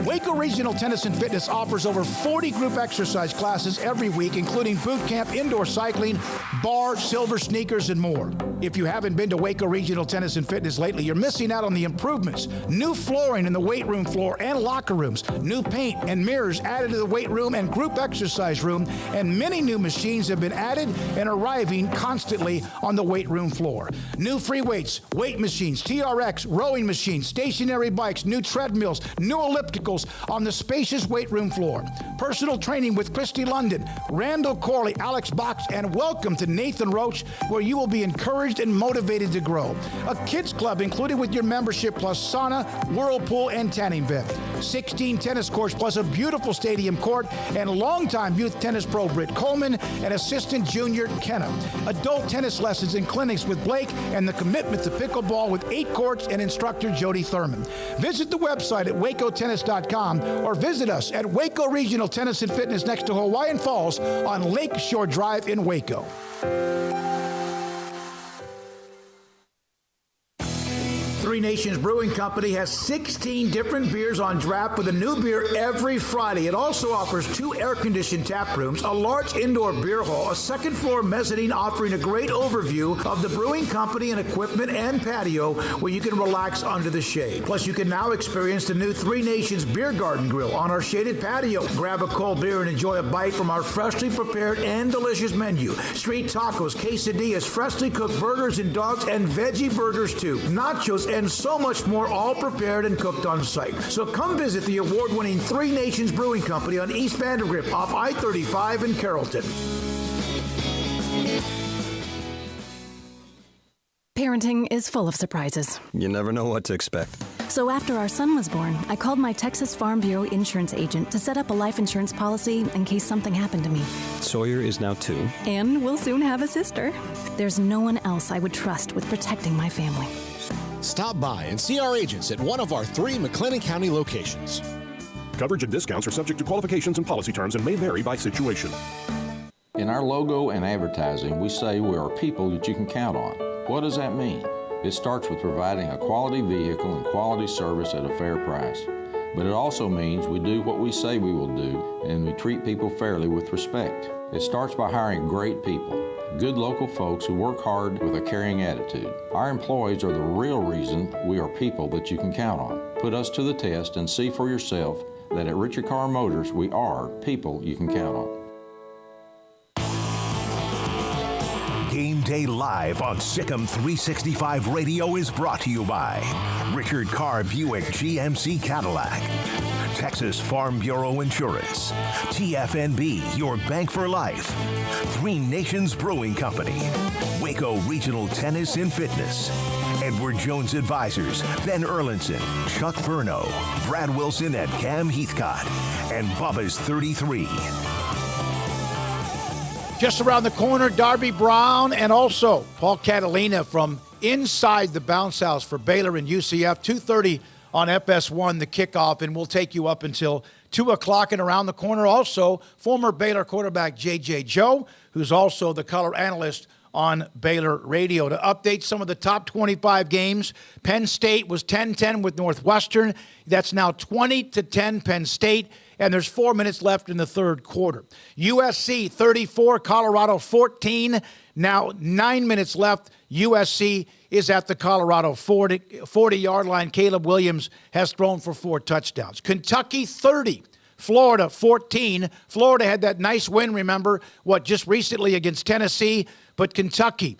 Waco Regional Tennis and Fitness offers over 40 group exercise classes every week, including boot camp, indoor cycling, bar, silver sneakers, and more. If you haven't been to Waco Regional Tennis and Fitness lately, you're missing out on the improvements. New flooring in the weight room floor and locker rooms, new paint and mirrors added to the weight room and group exercise room, and many new machines have been added and arriving constantly on the weight room floor. New free weights, weight machines, TRX, rowing machines, stationary bikes, new treadmills, new ellipticals on the spacious weight room floor. Personal training with Christy London, Randall Corley, Alex Box, and welcome to Nathan Roach, where you will be encouraged and motivated to grow. A kids club included with your membership, plus sauna, whirlpool, and tanning bed. 16 tennis courts plus a beautiful stadium court, and longtime youth tennis pro Britt Coleman and assistant junior Kenna. Adult tennis lessons and clinics with Blake, and the commitment to pickleball with 8 courts and instructor Jody Thurman. Visit the website at wacotennis.com or visit us at Waco Regional Tennis and Fitness next to Hawaiian Falls on Lakeshore Drive in Waco. Three Nations Brewing Company has 16 different beers on draft with a new beer every Friday. It also offers 2 air-conditioned tap rooms, a large indoor beer hall, a second-floor mezzanine offering a great overview of the brewing company and equipment and patio where you can relax under the shade. Plus, you can now experience the new Three Nations Beer Garden Grill on our shaded patio. Grab a cold beer and enjoy a bite from our freshly prepared and delicious menu. Street tacos, quesadillas, freshly cooked burgers and dogs, and veggie burgers too. Nachos and so much more, all prepared and cooked on site. So come visit the award-winning Three Nations Brewing Company on East Vandergrift off I-35 in Carrollton. Parenting is full of surprises. You never know what to expect. So after our son was born, I called my Texas Farm Bureau insurance agent to set up a life insurance policy in case something happened to me. Sawyer is now 2. And we'll soon have a sister. There's no one else I would trust with protecting my family. Stop by and see our agents at one of our 3 McLennan County locations. Coverage and discounts are subject to qualifications and policy terms and may vary by situation. In our logo and advertising, we say we are people that you can count on. What does that mean? It starts with providing a quality vehicle and quality service at a fair price. But it also means we do what we say we will do, and we treat people fairly with respect. It starts by hiring great people, good local folks who work hard with a caring attitude. Our employees are the real reason we are people that you can count on. Put us to the test and see for yourself that at Richard Carr Motors, we are people you can count on. Game Day Live on Sikkim 365 Radio is brought to you by Richard Carr Buick GMC Cadillac, Texas Farm Bureau Insurance, TFNB, your bank for life, Three Nations Brewing Company, Waco Regional Tennis and Fitness, Edward Jones Advisors, Ben Erlinson, Chuck Furno, Brad Wilson, and Cam Heathcott, and Bubba's 33. Just around the corner, Darby Brown and also Paul Catalina from inside the bounce house for Baylor and UCF. 2:30 on FS1, the kickoff, and we'll take you up until 2 o'clock. And around the corner also, former Baylor quarterback J.J. Joe, who's also the color analyst on Baylor Radio. To update some of the top 25 games, Penn State was 10-10 with Northwestern. That's now 20-10 Penn State. And there's 4 minutes left in the third quarter. USC 34, Colorado 14. Now 9 minutes left. USC is at the Colorado 40-yard line. Caleb Williams has thrown for 4 touchdowns. Kentucky 30, Florida 14. Florida had that nice win, remember, just recently against Tennessee. But Kentucky,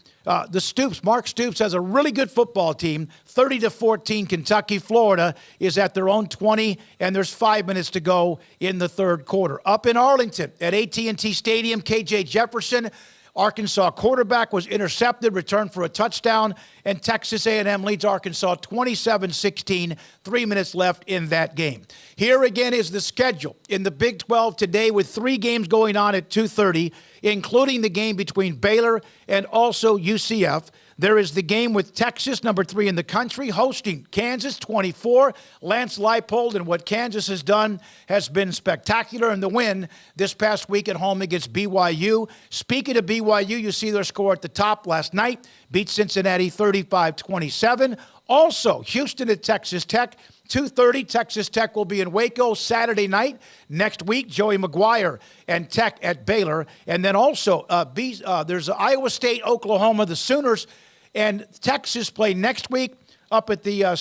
Mark Stoops has a really good football team. 30-14, Kentucky. Florida is at their own 20, and there's 5 minutes to go in the third quarter. Up in Arlington at AT&T Stadium, KJ Jefferson, Arkansas quarterback, was intercepted, returned for a touchdown, and Texas A&M leads Arkansas 27-16, 3 minutes left in that game. Here again is the schedule in the Big 12 today with 3 games going on at 2:30, including the game between Baylor and also UCF. There is the game with Texas, number 3 in the country, hosting Kansas 24. Lance Leipold, and what Kansas has done has been spectacular in the win this past week at home against BYU. Speaking of BYU, you see their score at the top last night, beat Cincinnati 35-27. Also, Houston at Texas Tech. 2:30, Texas Tech will be in Waco Saturday night. Next week, Joey McGuire and Tech at Baylor. And then also, there's Iowa State, Oklahoma, the Sooners, and Texas play next week up at the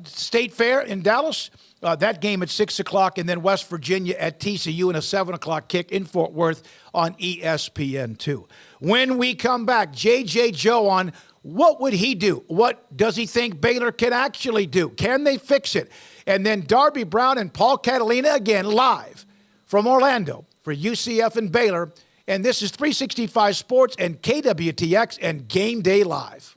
State Fair in Dallas. That game at 6 o'clock, and then West Virginia at TCU in a 7 o'clock kick in Fort Worth on ESPN2. When we come back, J.J. Joe on what would he do? What does he think Baylor can actually do? Can they fix it? And then Darby Brown and Paul Catalina again live from Orlando for UCF and Baylor. And this is 365 Sports and KWTX and Game Day Live.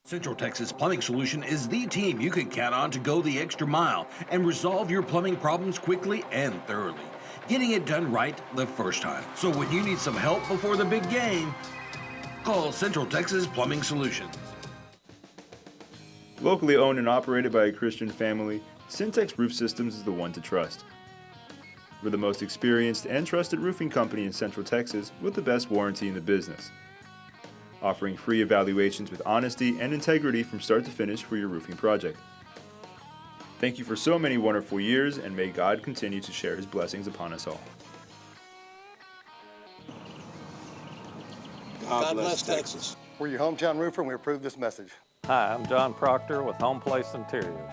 Central Texas Plumbing Solution is the team you can count on to go the extra mile and resolve your plumbing problems quickly and thoroughly, getting it done right the first time. So when you need some help before the big game, call Central Texas Plumbing Solutions. Locally owned and operated by a Christian family, Syntex Roof Systems is the one to trust. We're the most experienced and trusted roofing company in Central Texas with the best warranty in the business. offering free evaluations with honesty and integrity from start to finish for your roofing project. Thank you for so many wonderful years, and may God continue to share His blessings upon us all. God bless Texas. We're your hometown roofer, and we approve this message. Hi, I'm John Proctor with Home Place Interiors.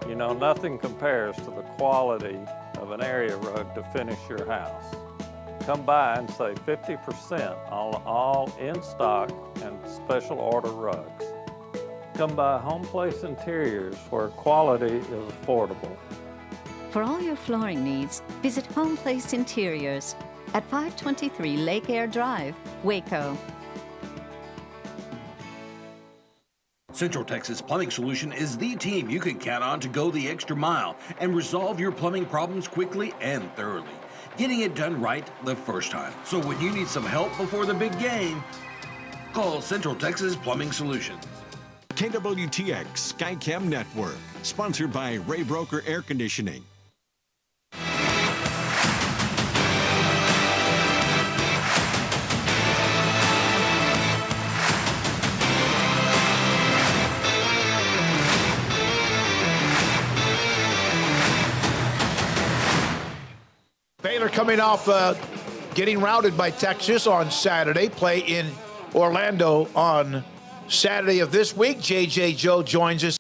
You know, nothing compares to the quality of an area rug to finish your house. Come by and save 50% on all in-stock and special order rugs. Come by Home Place Interiors, where quality is affordable. For all your flooring needs, visit Home Place Interiors at 523 Lake Air Drive, Waco. Central Texas Plumbing Solution is the team you can count on to go the extra mile and resolve your plumbing problems quickly and thoroughly, getting it done right the first time. So when you need some help before the big game, call Central Texas Plumbing Solutions. KWTX Skycam Network, sponsored by Ray Broker Air Conditioning. Baylor coming off getting routed by Texas on Saturday, play in Orlando on Saturday of this week. JJ Joe joins us.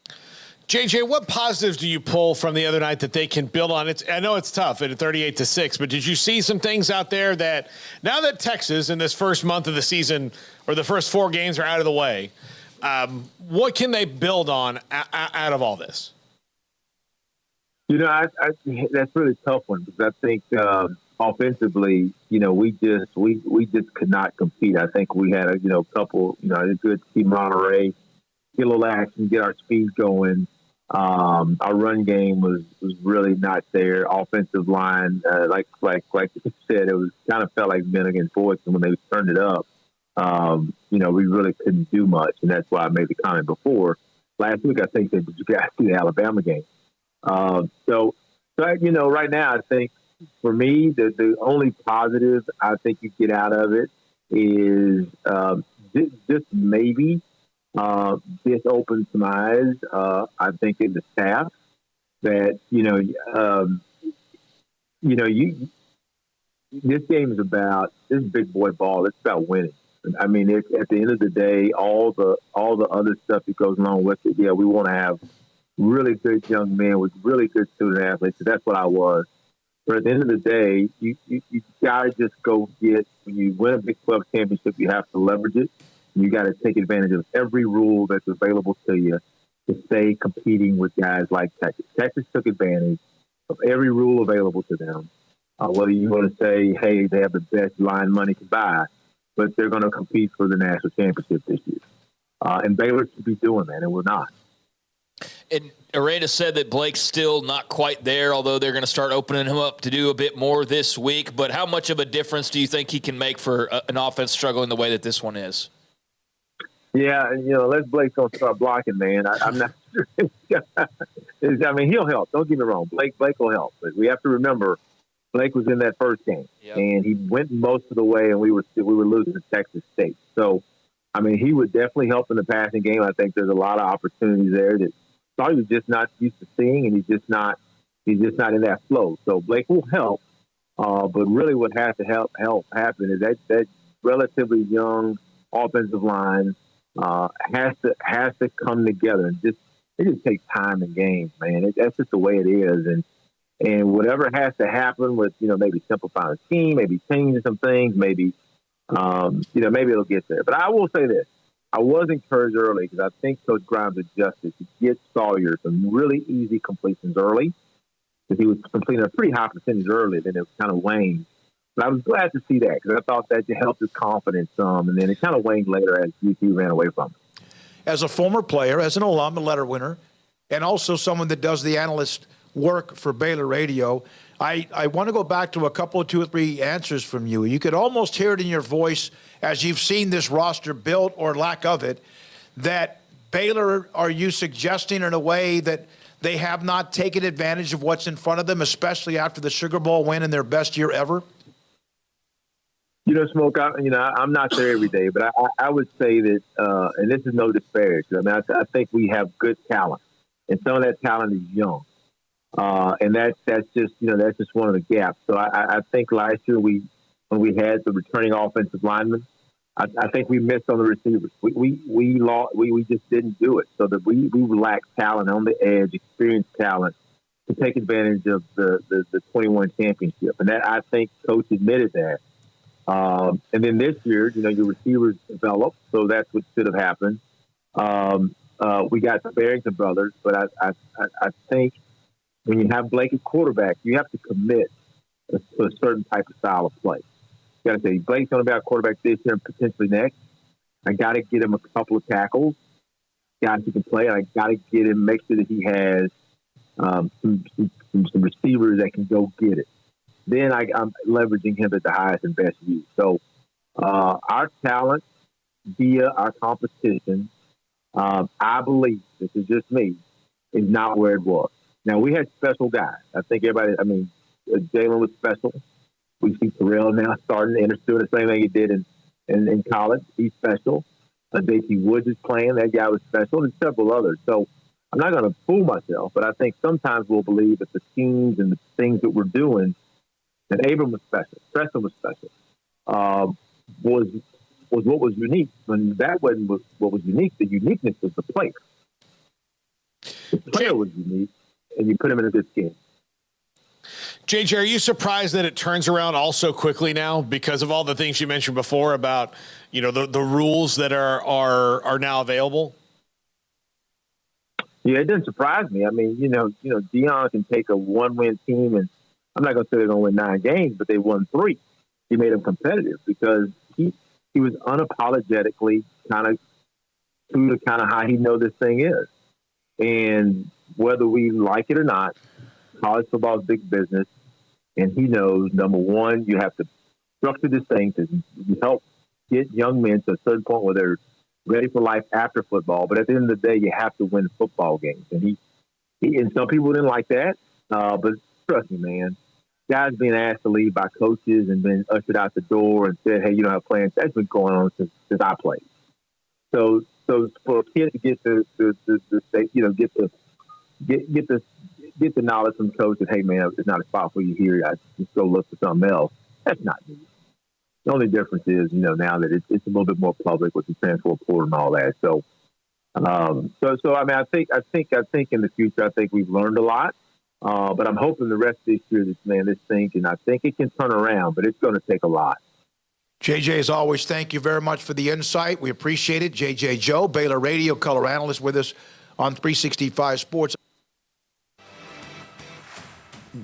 JJ, what positives do you pull from the other night that they can build on? I know it's tough at 38-6, but did you see some things out there that now that Texas in this first month of the season or the first 4 games are out of the way, what can they build on out of all this? You know, I that's a really tough one because I think offensively, you know, we just could not compete. I think we had a couple, a good team Monterey, get a little action, get our speed going. Our run game was really not there. Offensive line, like you said, it was kind of felt like men against boys, and when they turned it up, we really couldn't do much, and that's why I made the comment before. Last week, I think that you got to the Alabama game. So right now, I think for me, the only positive I think you get out of it is just maybe this opens some eyes. I think in the staff that this game is about this big boy ball. It's about winning. I mean, at the end of the day, all the other stuff that goes along with it. Yeah, we want to have really good young men with really good student athletes. So that's what I was. But at the end of the day, you got to just go get, when you win a Big 12 championship, you have to leverage it. You got to take advantage of every rule that's available to you to stay competing with guys like Texas. Texas took advantage of every rule available to them. Whether you want to say, hey, they have the best line money to buy, but they're going to compete for the national championship this year. And Baylor should be doing that, and we're not. And Aranda said that Blake's still not quite there, although they're going to start opening him up to do a bit more this week. But how much of a difference do you think he can make for an offense struggling the way that this one is? Yeah, unless Blake's going to start blocking, man, I'm not sure. I mean, he'll help. Don't get me wrong. Blake will help. But we have to remember, Blake was in that first game, and he went most of the way, and we were losing to Texas State. So, I mean, he would definitely help in the passing game. I think there's a lot of opportunities there that you're just not used to seeing, and he's just not in that flow. So Blake will help, but really what has to help happen is that relatively young offensive line has to come together, and it just takes time in games, man. That's just the way it is, and whatever has to happen with maybe simplifying the team, maybe changing some things, maybe maybe it'll get there. But I will say this. I was encouraged early because I think Coach Grimes adjusted to get Sawyer some really easy completions early, because he was completing a pretty high percentage early, then it was kind of waned. But I was glad to see that because I thought that helped his confidence some, and then it kind of waned later as UT ran away from it. As a former player, as an alum, a letter winner, and also someone that does the analyst work for Baylor Radio, I want to go back to two or three answers from you. You could almost hear it in your voice as you've seen this roster built, or lack of it, that Baylor, are you suggesting in a way that they have not taken advantage of what's in front of them, especially after the Sugar Bowl win in their best year ever? Smoak, I'm not there every day, but I would say that, and this is no disparage. I mean, I think we have good talent, and some of that talent is young. And that's just one of the gaps. So I think last year when we had the returning offensive linemen, I think we missed on the receivers. We just didn't do it. So that we lacked talent on the edge, experienced talent to take advantage of the 21 championship. And that, I think Coach admitted that. And then this year, your receivers developed, so that's what should have happened. We got the Barrington brothers, but I think when you have Blake at quarterback, you have to commit to a certain type of style of play. You got to say, Blake's going to be our quarterback this year and potentially next. I got to get him a couple of tackles, guys who can play. I got to get him, make sure that he has some receivers that can go get it. Then I'm leveraging him at the highest and best use. So our talent via our competition, I believe, this is just me, is not where it was. Now, we had special guys. I think Jalen was special. We see Terrell now starting to do the same thing he did in college. He's special. J.T. Woods is playing. That guy was special, and several others. So I'm not going to fool myself, but I think sometimes we'll believe that the schemes and the things that we're doing, that Abram was special, Preston was special, was what was unique. When that wasn't what was unique, the uniqueness was the player. The player was unique, and you put him in a good scheme. JJ, are you surprised that it turns around all so quickly now because of all the things you mentioned before about, the rules that are now available? Yeah, it didn't surprise me. I mean, Deion can take a one-win team, and I'm not going to say they're going to win 9 games, but they won 3. He made them competitive because he was unapologetically kind of true to kind of how he knows this thing is. And whether we like it or not, college football is big business, and he knows, number one, you have to structure this thing to help get young men to a certain point where they're ready for life after football. But at the end of the day, you have to win football games. And he and some people didn't like that, but trust me, man, guys being asked to leave by coaches and been ushered out the door and said, hey, you don't have plans, that's been going on since I played. So for a kid to get get the knowledge from the coach that, hey, man, it's not a spot for you here, I just go look for something else, that's not new. The only difference is, now that it's a little bit more public with the transfer portal and all that. So I mean, I think in the future, I think we've learned a lot. But I'm hoping the rest of this year, this thing, and I think it can turn around, but it's going to take a lot. JJ, as always, thank you very much for the insight. We appreciate it. JJ Joe, Baylor radio color analyst, with us on 365 Sports.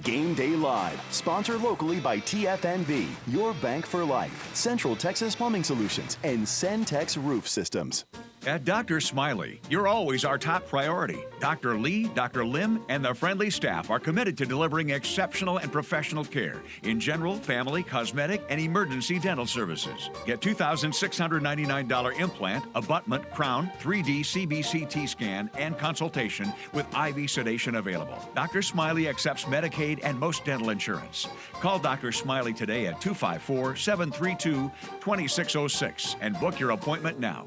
Game Day Live, sponsored locally by TFNB, your bank for life, Central Texas Plumbing Solutions, and Centex Roof Systems. At Dr. Smiley, you're always our top priority. Dr. Lee, Dr. Lim, and the friendly staff are committed to delivering exceptional and professional care in general, family, cosmetic, and emergency dental services. Get $2,699 implant, abutment, crown, 3D CBCT scan, and consultation with IV sedation available. Dr. Smiley accepts Medicaid and most dental insurance. Call Dr. Smiley today at 254-732-2606 and book your appointment now.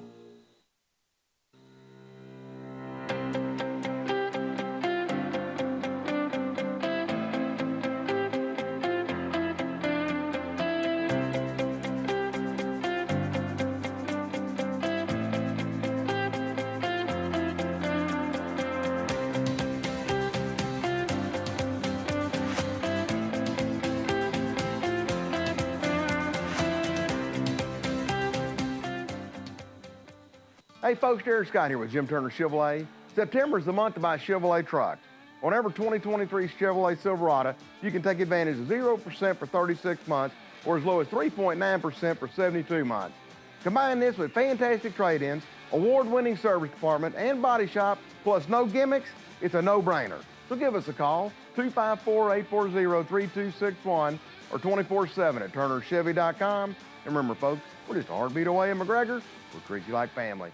Hey folks, Derek Scott here with Jim Turner Chevrolet. September is the month to buy Chevrolet trucks. On every 2023 Chevrolet Silverado, you can take advantage of 0% for 36 months or as low as 3.9% for 72 months. Combine this with fantastic trade-ins, award-winning service department, and body shop, plus no gimmicks, it's a no-brainer. So give us a call, 254-840-3261 or 24/7 at turnerchevy.com. And remember folks, we're just a heartbeat away in McGregor. We'll treat you like family.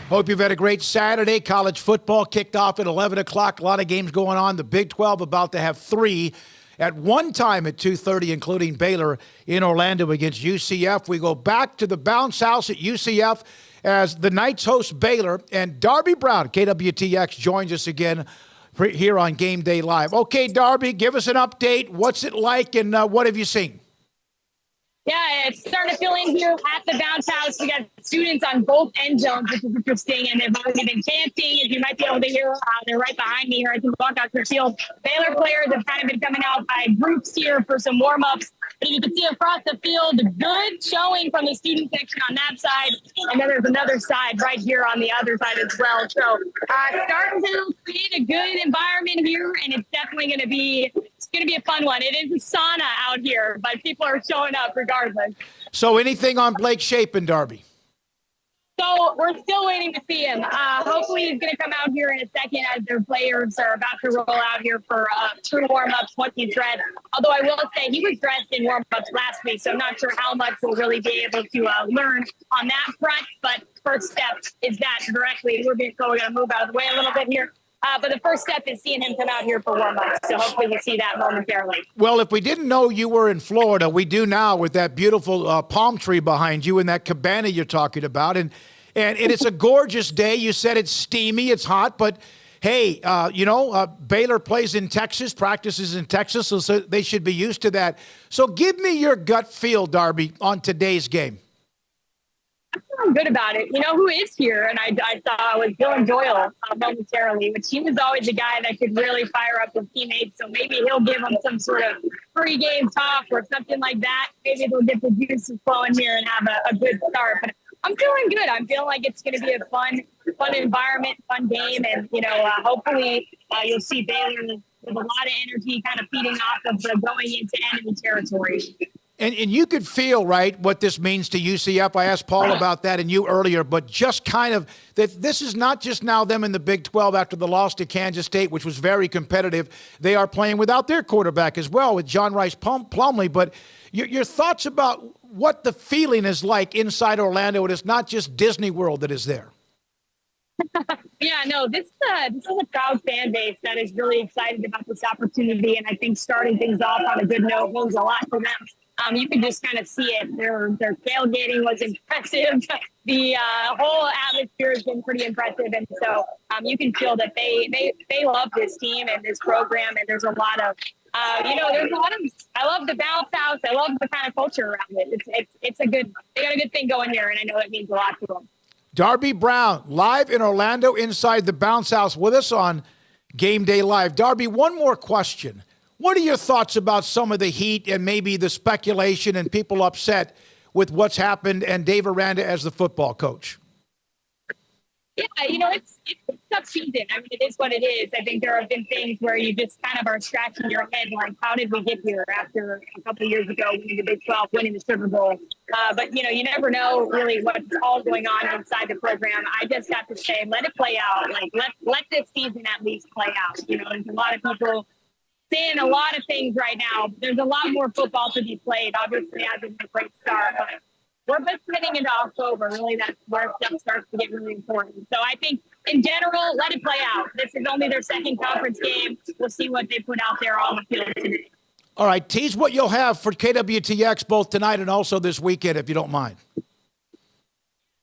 Hope you've had a great Saturday. College football kicked off at 11 o'clock. A lot of games going on. The Big 12 about to have 3 at one time at 2:30, including Baylor in Orlando against UCF. We go back to the bounce house at UCF as the Knights host Baylor. And Darby Brown, KWTX, joins us again here on Game Day Live. Okay, Darby, give us an update. What's it like and what have you seen? Yeah, it's starting to fill in here at the bounce house. We got students on both end zones, which is interesting, and they've already been chanting. As you might be able to hear, they're right behind me here at the walkout for field. Baylor players have kind of been coming out by groups here for some warm-ups. But you can see across the field, good showing from the student section on that side, and then there's another side right here on the other side as well. So starting to create a good environment here, and it's definitely going to be a fun one. It is a sauna out here, but people are showing up regardless. So anything on Blake Shapen, Darby? So we're still waiting to see him. Hopefully he's going to come out here in a second as their players are about to roll out here for true warm-ups once he's dressed. Although I will say he was dressed in warm-ups last week, so I'm not sure how much we'll really be able to learn on that front. But first step is that directly. We're going to move out of the way a little bit here. But the first step is seeing him come out here for warm-ups. So hopefully we'll see that momentarily. Well, if we didn't know you were in Florida, we do now with that beautiful palm tree behind you and that cabana you're talking about. And it's a gorgeous day. You said it's steamy, it's hot, but hey, Baylor plays in Texas, practices in Texas, so they should be used to that. So give me your gut feel, Darby, on today's game. I'm feeling good about it. You know who is here? And I saw was Dylan Doyle momentarily, which he was always a guy that could really fire up his teammates. So maybe he'll give them some sort of pregame talk or something like that. Maybe they'll get the juices flowing here and have a good start. But I'm feeling good. I'm feeling like it's going to be a fun environment, fun game. And, hopefully you'll see Baylor with a lot of energy kind of feeding off of going into enemy territory. And you could feel, right, what this means to UCF. I asked Paul about that and you earlier, but just kind of that this is not just now them in the Big 12 after the loss to Kansas State, which was very competitive. They are playing without their quarterback as well with John Rice Plumlee. But your thoughts about what the feeling is like inside Orlando, and it's not just Disney World that is there. Yeah, no, this is a proud fan base that is really excited about this opportunity, and I think starting things off on a good note means a lot for them. You can just kind of see it. Their tailgating was impressive. The whole atmosphere has been pretty impressive, and so you can feel that they love this team and this program. And there's a lot of I love the bounce house. I love the kind of culture around it. They got a good thing going here, and I know it means a lot to them. Darby Brown, live in Orlando inside the bounce house with us on Game Day Live. Darby, one more question. What are your thoughts about some of the heat and maybe the speculation and people upset with what's happened and Dave Aranda as the football coach? Yeah, it's a tough season. I mean, it is what it is. I think there have been things where you just kind of are scratching your head like, how did we get here after a couple of years ago winning the Big 12, winning the Super Bowl? But, you never know really what's all going on inside the program. I just have to say, let it play out. Like, let this season at least play out. There's a lot of people saying a lot of things right now. There's a lot more football to be played. Obviously, it hasn't been a great start, but we're just heading into October. Really, that's where stuff starts to get really important. So I think, in general, let it play out. This is only their second conference game. We'll see what they put out there on the field today. All right, tease what you'll have for KWTX both tonight and also this weekend, if you don't mind.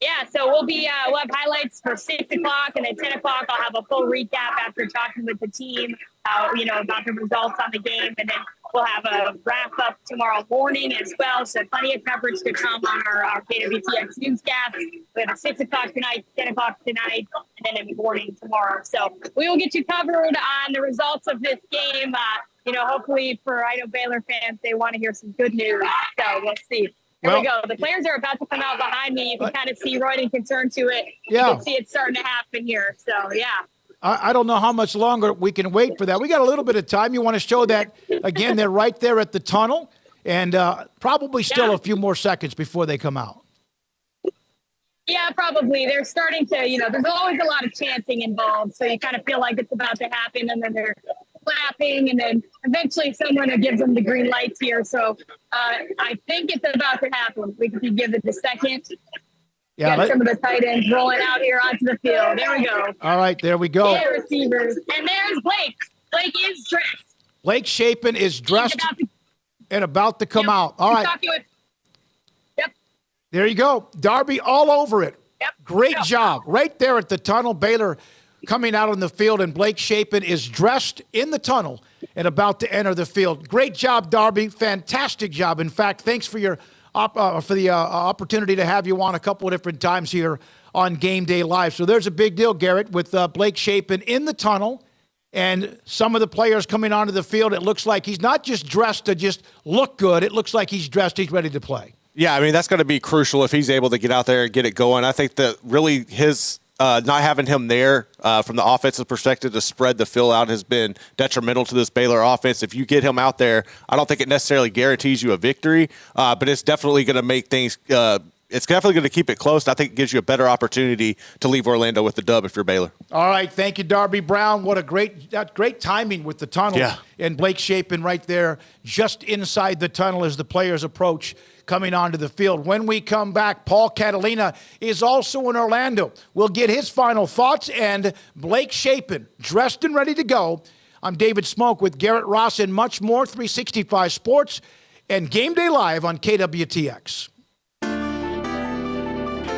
Yeah, so we'll have highlights for 6 o'clock, and at 10 o'clock I'll have a full recap after talking with the team, about the results on the game, and then we'll have a wrap-up tomorrow morning as well, so plenty of coverage to come on our KWTX newscast. We have a 6 o'clock tonight, 10 o'clock tonight, and then in the morning tomorrow. So we will get you covered on the results of this game. Hopefully I know Baylor fans, they want to hear some good news, so we'll see. Here we go. The players are about to come out behind me. You can kind of see Royden concerned to it. Yeah. You can see it starting to happen here. So, yeah. I don't know how much longer we can wait for that. We got a little bit of time. You want to show that, again, they're right there at the tunnel, and probably still a few more seconds before they come out. Yeah, probably. They're starting to, there's always a lot of chanting involved. So you kind of feel like it's about to happen, and then they're clapping, and then eventually someone gives them the green lights here. So I think it's about to happen. We can give it a second. Yeah, Get some of the tight ends rolling out here onto the field. There we go. All right, there we go. Yeah, receivers. And there's Blake. Blake is dressed. Blake Shapen is dressed and about to come out. All right. Yep. There you go. Darby all over it. Yep. Great job. Right there at the tunnel. Baylor coming out on the field, and Blake Shapen is dressed in the tunnel and about to enter the field. Great job, Darby. Fantastic job. In fact, thanks for your opportunity to have you on a couple of different times here on Game Day Live. So there's a big deal, Garrett, with Blake Shapen in the tunnel and some of the players coming onto the field. It looks like he's not just dressed to just look good. It looks like he's dressed, he's ready to play. Yeah, I mean, that's going to be crucial if he's able to get out there and get it going. I think that really his not having him there from the offensive perspective to spread the field out has been detrimental to this Baylor offense. If you get him out there, I don't think it necessarily guarantees you a victory, but it's definitely going to make things it's definitely going to keep it close. I think it gives you a better opportunity to leave Orlando with the dub if you're Baylor. All right, thank you, Darby Brown. What a great timing with the tunnel. Yeah. And Blake Shapen right there just inside the tunnel as the players approach coming onto the field. When we come back, Paul Catalina is also in Orlando. We'll get his final thoughts, and Blake Shapen dressed and ready to go. I'm David Smoak with Garrett Ross and much more, 365 Sports and Game Day Live on KWTX.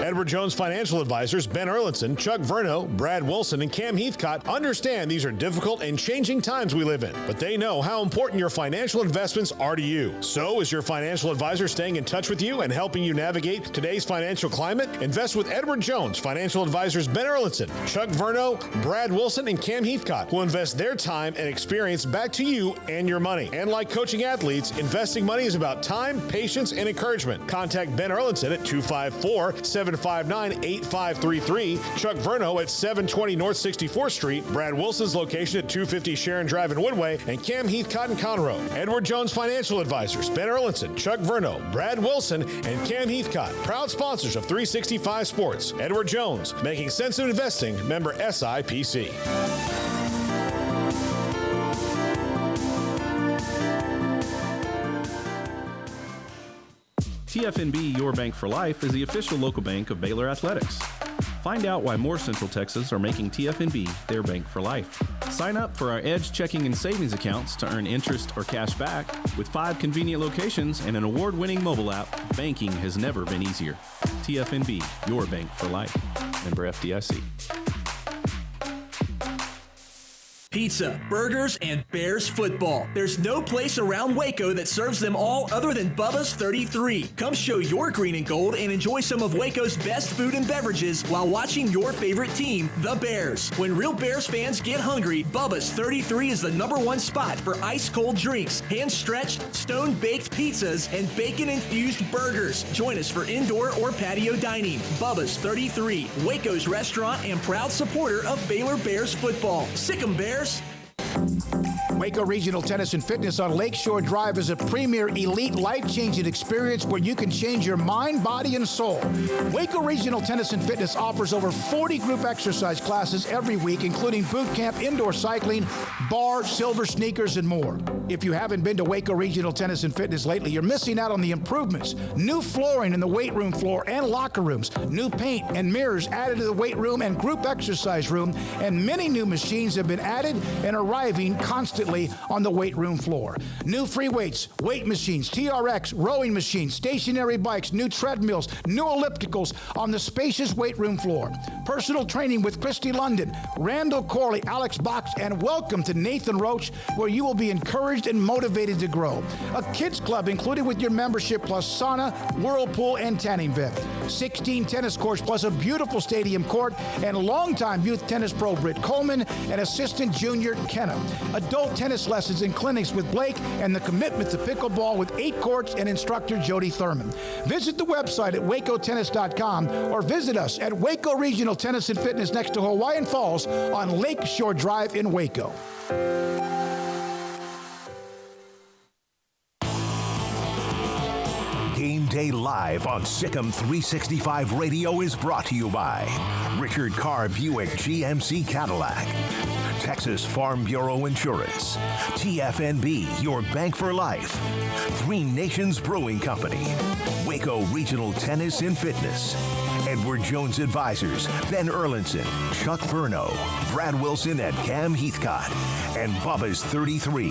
Edward Jones Financial Advisors Ben Erlinson, Chuck Verno, Brad Wilson, and Cam Heathcott understand these are difficult and changing times we live in, but they know how important your financial investments are to you. So is your financial advisor staying in touch with you and helping you navigate today's financial climate? Invest with Edward Jones Financial Advisors Ben Erlinson, Chuck Verno, Brad Wilson, and Cam Heathcott, who invest their time and experience back to you and your money. And like coaching athletes, investing money is about time, patience, and encouragement. Contact Ben Erlinson at 254-759-8533, Chuck Verno at 720 North 64th Street, Brad Wilson's location at 250 Sharon Drive in Woodway, and Cam Heathcott in Conroe. Edward Jones Financial Advisors, Ben Erlinson, Chuck Verno, Brad Wilson, and Cam Heathcott, proud sponsors of 365 Sports. Edward Jones, making sense of investing, member SIPC. TFNB Your Bank for Life is the official local bank of Baylor Athletics. Find out why more Central Texas are making TFNB their bank for life. Sign up for our Edge checking and savings accounts to earn interest or cash back. With 5 convenient locations and an award-winning mobile app, banking has never been easier. TFNB Your Bank for Life. Member FDIC. Pizza, burgers, and Bears football. There's no place around Waco that serves them all other than Bubba's 33. Come show your green and gold and enjoy some of Waco's best food and beverages while watching your favorite team, the Bears. When real Bears fans get hungry, Bubba's 33 is the #1 spot for ice-cold drinks, hand-stretched, stone-baked pizzas, and bacon-infused burgers. Join us for indoor or patio dining. Bubba's 33, Waco's restaurant and proud supporter of Baylor Bears football. Sick 'em, Bears. Waco Regional Tennis and Fitness on Lakeshore Drive is a premier elite life-changing experience where you can change your mind, body, and soul. Waco Regional Tennis and Fitness offers over 40 group exercise classes every week, including boot camp, indoor cycling, bar, silver sneakers, and more. If you haven't been to Waco Regional Tennis and Fitness lately, you're missing out on the improvements. New flooring in the weight room floor and locker rooms, new paint and mirrors added to the weight room and group exercise room, and many new machines have been added and arriving constantly on the weight room floor. New free weights, weight machines, TRX, rowing machines, stationary bikes, new treadmills, new ellipticals on the spacious weight room floor. Personal training with Christy London, Randall Corley, Alex Box, and welcome to Nathan Roach, where you will be encouraged and motivated to grow. A kids club included with your membership, plus sauna, whirlpool, and tanning bed. 16 tennis courts plus a beautiful stadium court, and longtime youth tennis pro Britt Coleman and assistant junior Kenna. Adult tennis lessons and clinics with Blake, and the commitment to pickleball with 8 courts and instructor Jody Thurman. Visit the website at wacotennis.com or visit us at Waco Regional Tennis and Fitness next to Hawaiian Falls on Lakeshore Drive in Waco. Game Day Live on Sikkim 365 Radio is brought to you by Richard Carr Buick GMC Cadillac, Texas Farm Bureau Insurance, TFNB, your bank for life, 3 Nations Brewing Company, Waco Regional Tennis and Fitness, Edward Jones Advisors, Ben Erlinson, Chuck Verno, Brad Wilson, and Cam Heathcott, and Bubba's 33.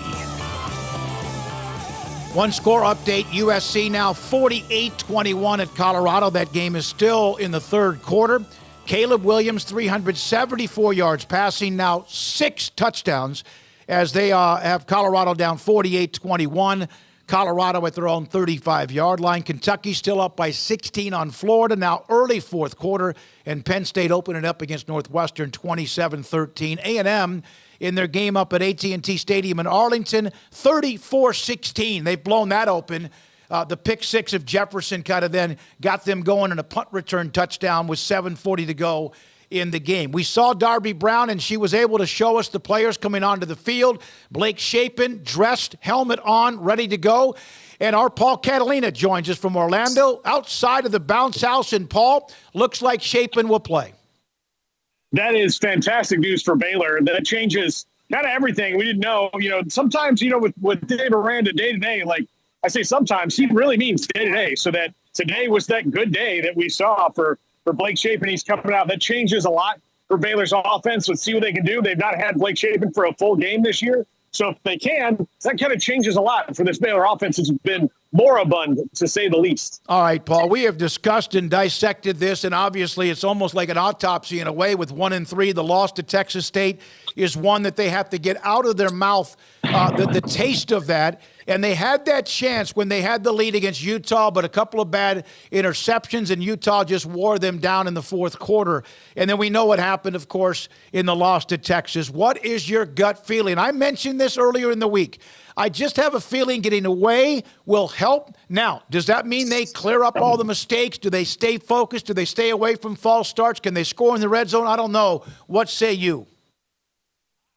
One score update, USC now 48-21 at Colorado. That game is still in the third quarter. Caleb Williams, 374 yards passing, now 6 touchdowns as they have Colorado down 48-21. Colorado at their own 35-yard line. Kentucky still up by 16 on Florida, now early fourth quarter, and Penn State opening up against Northwestern 27-13. A&M in their game up at AT&T Stadium in Arlington, 34-16. They've blown that open. The pick six of Jefferson kind of then got them going in a punt return touchdown with 7:40 to go in the game. We saw Darby Brown, and she was able to show us the players coming onto the field. Blake Shapen, dressed, helmet on, ready to go. And our Paul Catalina joins us from Orlando, outside of the bounce house. And Paul, looks like Shapen will play. That is fantastic news for Baylor. That changes kind of everything. We didn't know, sometimes, with Dave Aranda day to day, like I say sometimes, he really means day to day. So that today was that good day that we saw for Blake Shapen. He's coming out. That changes a lot for Baylor's offense. Let's see what they can do. They've not had Blake Shapen for a full game this year. So if they can, that kind of changes a lot for this Baylor offense. It's been moribund, to say the least. All right, Paul, we have discussed and dissected this, and obviously it's almost like an autopsy in a way with 1-3. The loss to Texas State is one that they have to get out of their mouth, the taste of that. And they had that chance when they had the lead against Utah, but a couple of bad interceptions, and Utah just wore them down in the fourth quarter. And then we know what happened, of course, in the loss to Texas. What is your gut feeling? I mentioned this earlier in the week. I just have a feeling getting away will help. Now, does that mean they clear up all the mistakes? Do they stay focused? Do they stay away from false starts? Can they score in the red zone? I don't know. What say you?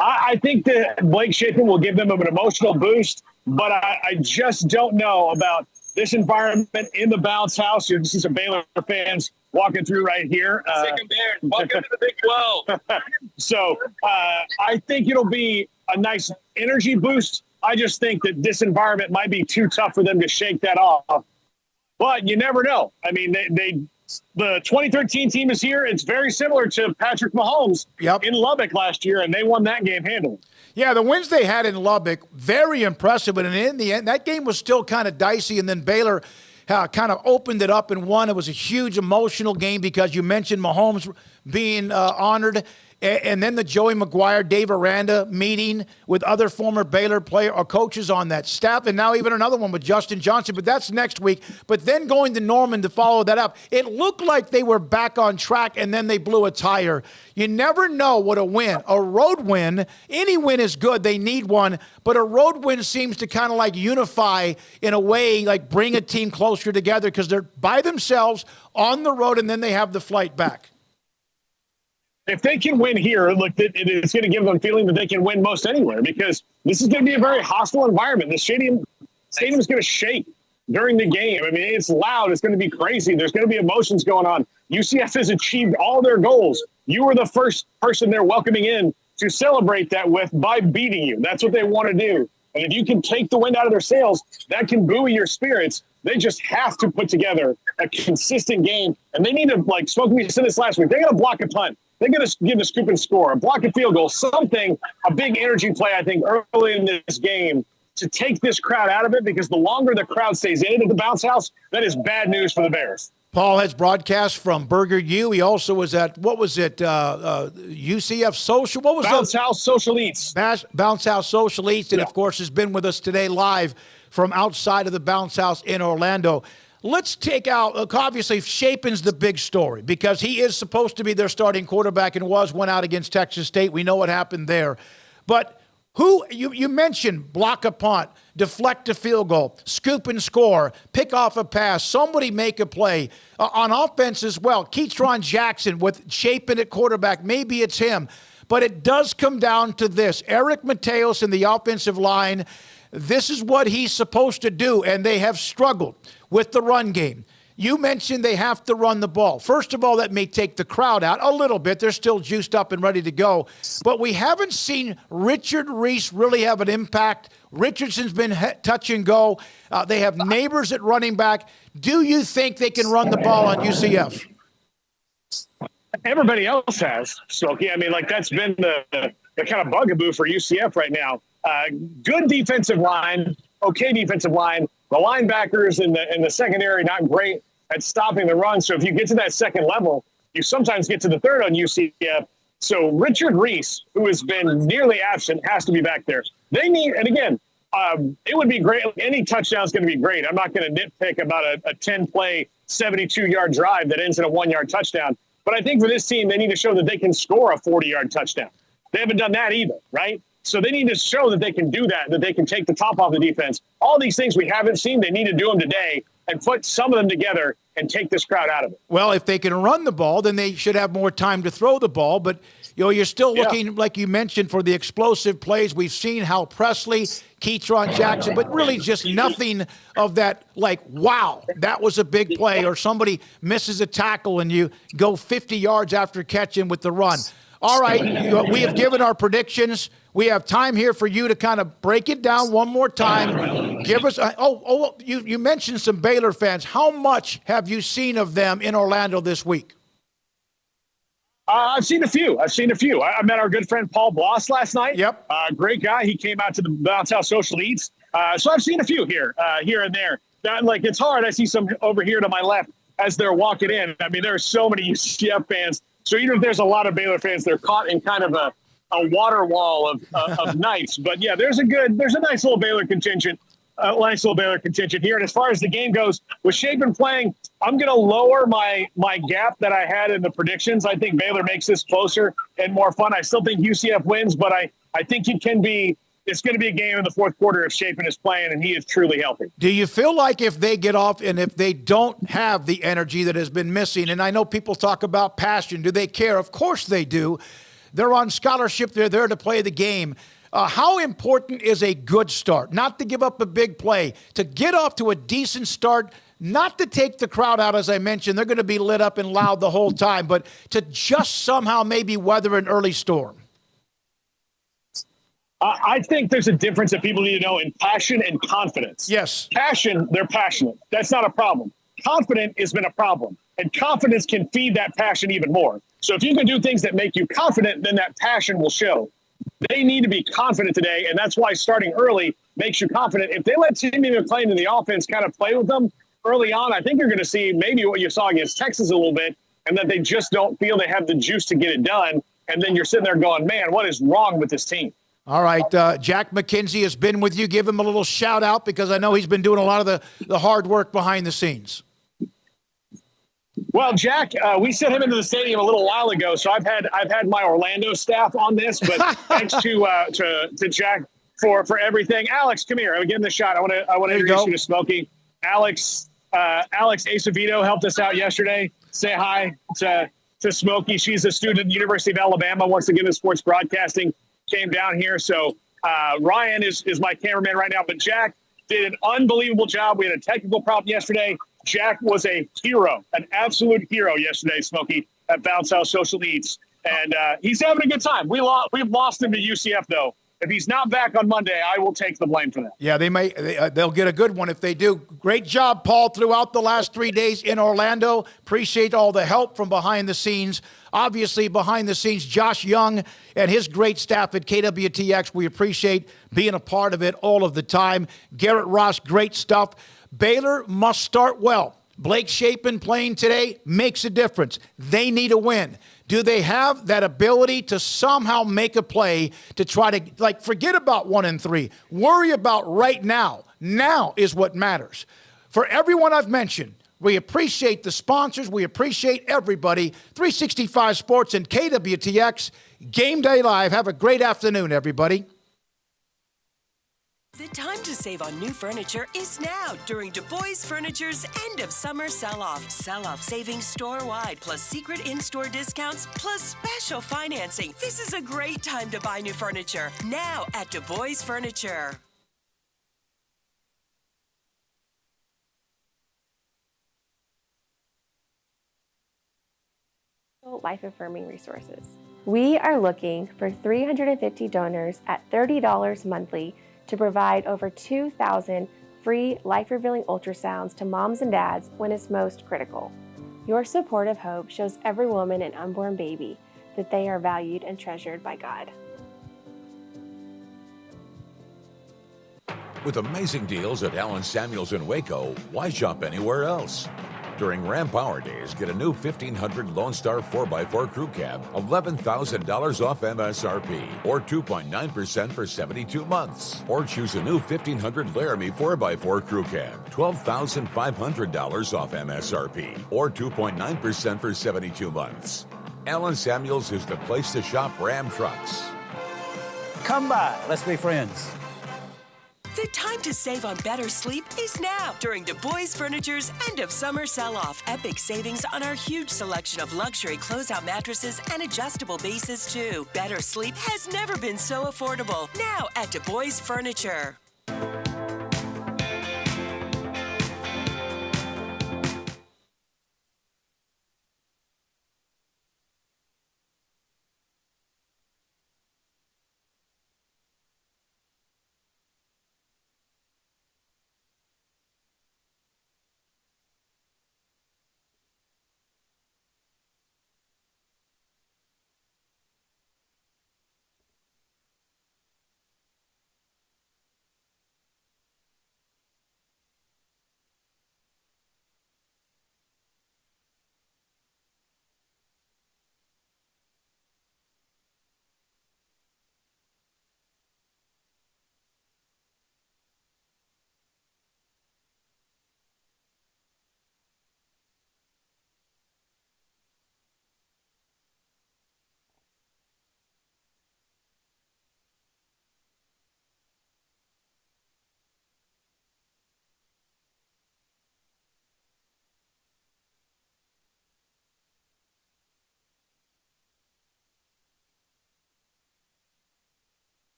I think that Blake Shapen will give them an emotional boost, but I just don't know about this environment in the bounce house. You see some Baylor fans walking through right here. Welcome to the Big 12. So I think it'll be a nice energy boost. I just think that this environment might be too tough for them to shake that off. But you never know. I mean, the 2013 team is here. It's very similar to Patrick Mahomes in Lubbock last year, and they won that game handily. Yeah, the wins they had in Lubbock, very impressive. But in the end, that game was still kind of dicey, and then Baylor kind of opened it up and won. It was a huge emotional game because you mentioned Mahomes being honored. And then the Joey McGuire, Dave Aranda meeting with other former Baylor player or coaches on that staff, and now even another one with Justin Johnson, but that's next week. But then going to Norman to follow that up, it looked like they were back on track, and then they blew a tire. You never know what a win. A road win, any win is good. They need one, but a road win seems to kind of like unify in a way, like bring a team closer together because they're by themselves on the road, and then they have the flight back. If they can win here, look, it's going to give them a feeling that they can win most anywhere because this is going to be a very hostile environment. The stadium is going to shake during the game. I mean, it's loud. It's going to be crazy. There's going to be emotions going on. UCF has achieved all their goals. You were the first person they're welcoming in to celebrate that with by beating you. That's what they want to do. And if you can take the wind out of their sails, that can buoy your spirits. They just have to put together a consistent game. And they need to, like Smoak, we said this last week, they got to block a punt. They're going to give a scoop and score, a block and field goal, something, a big energy play, I think, early in this game to take this crowd out of it because the longer the crowd stays in it at the bounce house, that is bad news for the Bears. Paul has broadcast from Burger U. He also was at, UCF Social? What was Bounce House Social Eats. Bounce House Social Eats, and, of course, has been with us today live from outside of the Bounce House in Orlando. Let's take out, obviously, Shapen's the big story because he is supposed to be their starting quarterback and went out against Texas State. We know what happened there. But who, you mentioned block a punt, deflect a field goal, scoop and score, pick off a pass, somebody make a play. On offense as well, Keatron Jackson with Shapen at quarterback, maybe it's him. But it does come down to this. Eric Mateos in the offensive line, this is what he's supposed to do, and they have struggled with the run game. You mentioned they have to run the ball. First of all, that may take the crowd out a little bit. They're still juiced up and ready to go. But we haven't seen Richard Reese really have an impact. Richardson's been touch and go. They have Neighbors at running back. Do you think they can run the ball on UCF? everybody else has, Smokey. I mean, like, that's been the kind of bugaboo for UCF right now. Good defensive line, okay defensive line. The linebackers in the secondary not great at stopping the run. So if you get to that second level, you sometimes get to the third on UCF. So Richard Reese, who has been nearly absent, has to be back there. They need, and again, it would be great. Any touchdown is going to be great. I'm not going to nitpick about a 10-play, 72-yard drive that ends in a 1-yard touchdown. But I think for this team, they need to show that they can score a 40-yard touchdown. They haven't done that either, right? So they need to show that they can do that they can take the top off the defense. All these things we haven't seen, they need to do them today and put some of them together and take this crowd out of it. Well, if they can run the ball, then they should have more time to throw the ball. But, you're still looking, like you mentioned, for the explosive plays. We've seen Hal Presley, Keytron Jackson, but really just nothing of that, like, wow, that was a big play, or somebody misses a tackle and you go 50 yards after catching with the run. All right, we have given our predictions. We have time here for you to kind of break it down one more time. Give us you mentioned some Baylor fans. How much have you seen of them in Orlando this week? I've seen a few. I met our good friend Paul Bloss last night. Yep. Great guy. He came out to the Bounce House Social Eats. So I've seen a few here and there. It's hard. I see some over here to my left as they're walking in. I mean, there are so many UCF fans. So even if there's a lot of Baylor fans, they're caught in kind of a water wall of nights. But yeah, there's a nice little Baylor contingent. Here. And as far as the game goes, with Shapen playing, I'm going to lower my gap that I had in the predictions. I think Baylor makes this closer and more fun. I still think UCF wins, but I think it's going to be a game in the fourth quarter if Shapen is playing and he is truly healthy. Do you feel like if they get off and if they don't have the energy that has been missing, and I know people talk about passion, do they care? Of course they do. They're on scholarship. They're there to play the game. How important is a good start? Not to give up a big play, to get off to a decent start, not to take the crowd out, as I mentioned. They're going to be lit up and loud the whole time, but to just somehow maybe weather an early storm. I think there's a difference that people need to know in passion and confidence. Yes. Passion, they're passionate. That's not a problem. Confident has been a problem, and confidence can feed that passion even more. So if you can do things that make you confident, then that passion will show. They need to be confident today, and that's why starting early makes you confident. If they let Timmy McClain in the offense kind of play with them early on, I think you're going to see maybe what you saw against Texas a little bit, and that they just don't feel they have the juice to get it done. And then you're sitting there going, man, what is wrong with this team? All right, Jack McKenzie has been with you. Give him a little shout out because I know he's been doing a lot of the hard work behind the scenes. Well, Jack, we sent him into the stadium a little while ago, so I've had my Orlando staff on this, but thanks to Jack for everything. Alex, come here. I'm giving the shot. I want to introduce you to Smokey. Alex Acevedo helped us out yesterday. Say hi to Smokey. She's a student at the University of Alabama. Wants to get into sports broadcasting. Came down here. So Ryan is my cameraman right now, but Jack did an unbelievable job. We had a technical problem yesterday. Jack was a hero, an absolute hero yesterday, Smokey, at Bounce House Social Eats. And he's having a good time. We've lost him to UCF, though. If he's not back on Monday, I will take the blame for that. Yeah, they'll get a good one if they do. Great job, Paul, throughout the last 3 days in Orlando. Appreciate all the help from behind the scenes. Obviously, behind the scenes, Josh Young and his great staff at KWTX. We appreciate being a part of it all of the time. Garrett Ross, great stuff. Baylor must start well. Blake Shapen playing today makes a difference. They need a win. Do they have that ability to somehow make a play to try to, forget about 1 and 3. Worry about right now. Now is what matters. For everyone I've mentioned, we appreciate the sponsors. We appreciate everybody. 365 Sports and KWTX. Game Day Live. Have a great afternoon, everybody. The time to save on new furniture is now during Du Bois Furniture's end of summer sell-off. Sell-off savings store-wide, plus secret in-store discounts, plus special financing. This is a great time to buy new furniture. Now at Du Bois Furniture. Life-affirming resources. We are looking for 350 donors at $30 monthly to provide over 2,000 free life-revealing ultrasounds to moms and dads when it's most critical. Your support of Hope shows every woman and unborn baby that they are valued and treasured by God. With amazing deals at Allen Samuels in Waco, why shop anywhere else? During Ram Power Days, get a new 1500 Lone Star 4x4 Crew Cab, $11,000 off MSRP, or 2.9% for 72 months. Or choose a new 1500 Laramie 4x4 Crew Cab, $12,500 off MSRP, or 2.9% for 72 months. Allen Samuels is the place to shop Ram trucks. Come by, let's be friends. The time to save on better sleep is now during Du Bois Furniture's end of summer sell-off. Epic savings on our huge selection of luxury closeout mattresses and adjustable bases too. Better sleep has never been so affordable. Now at Du Bois Furniture.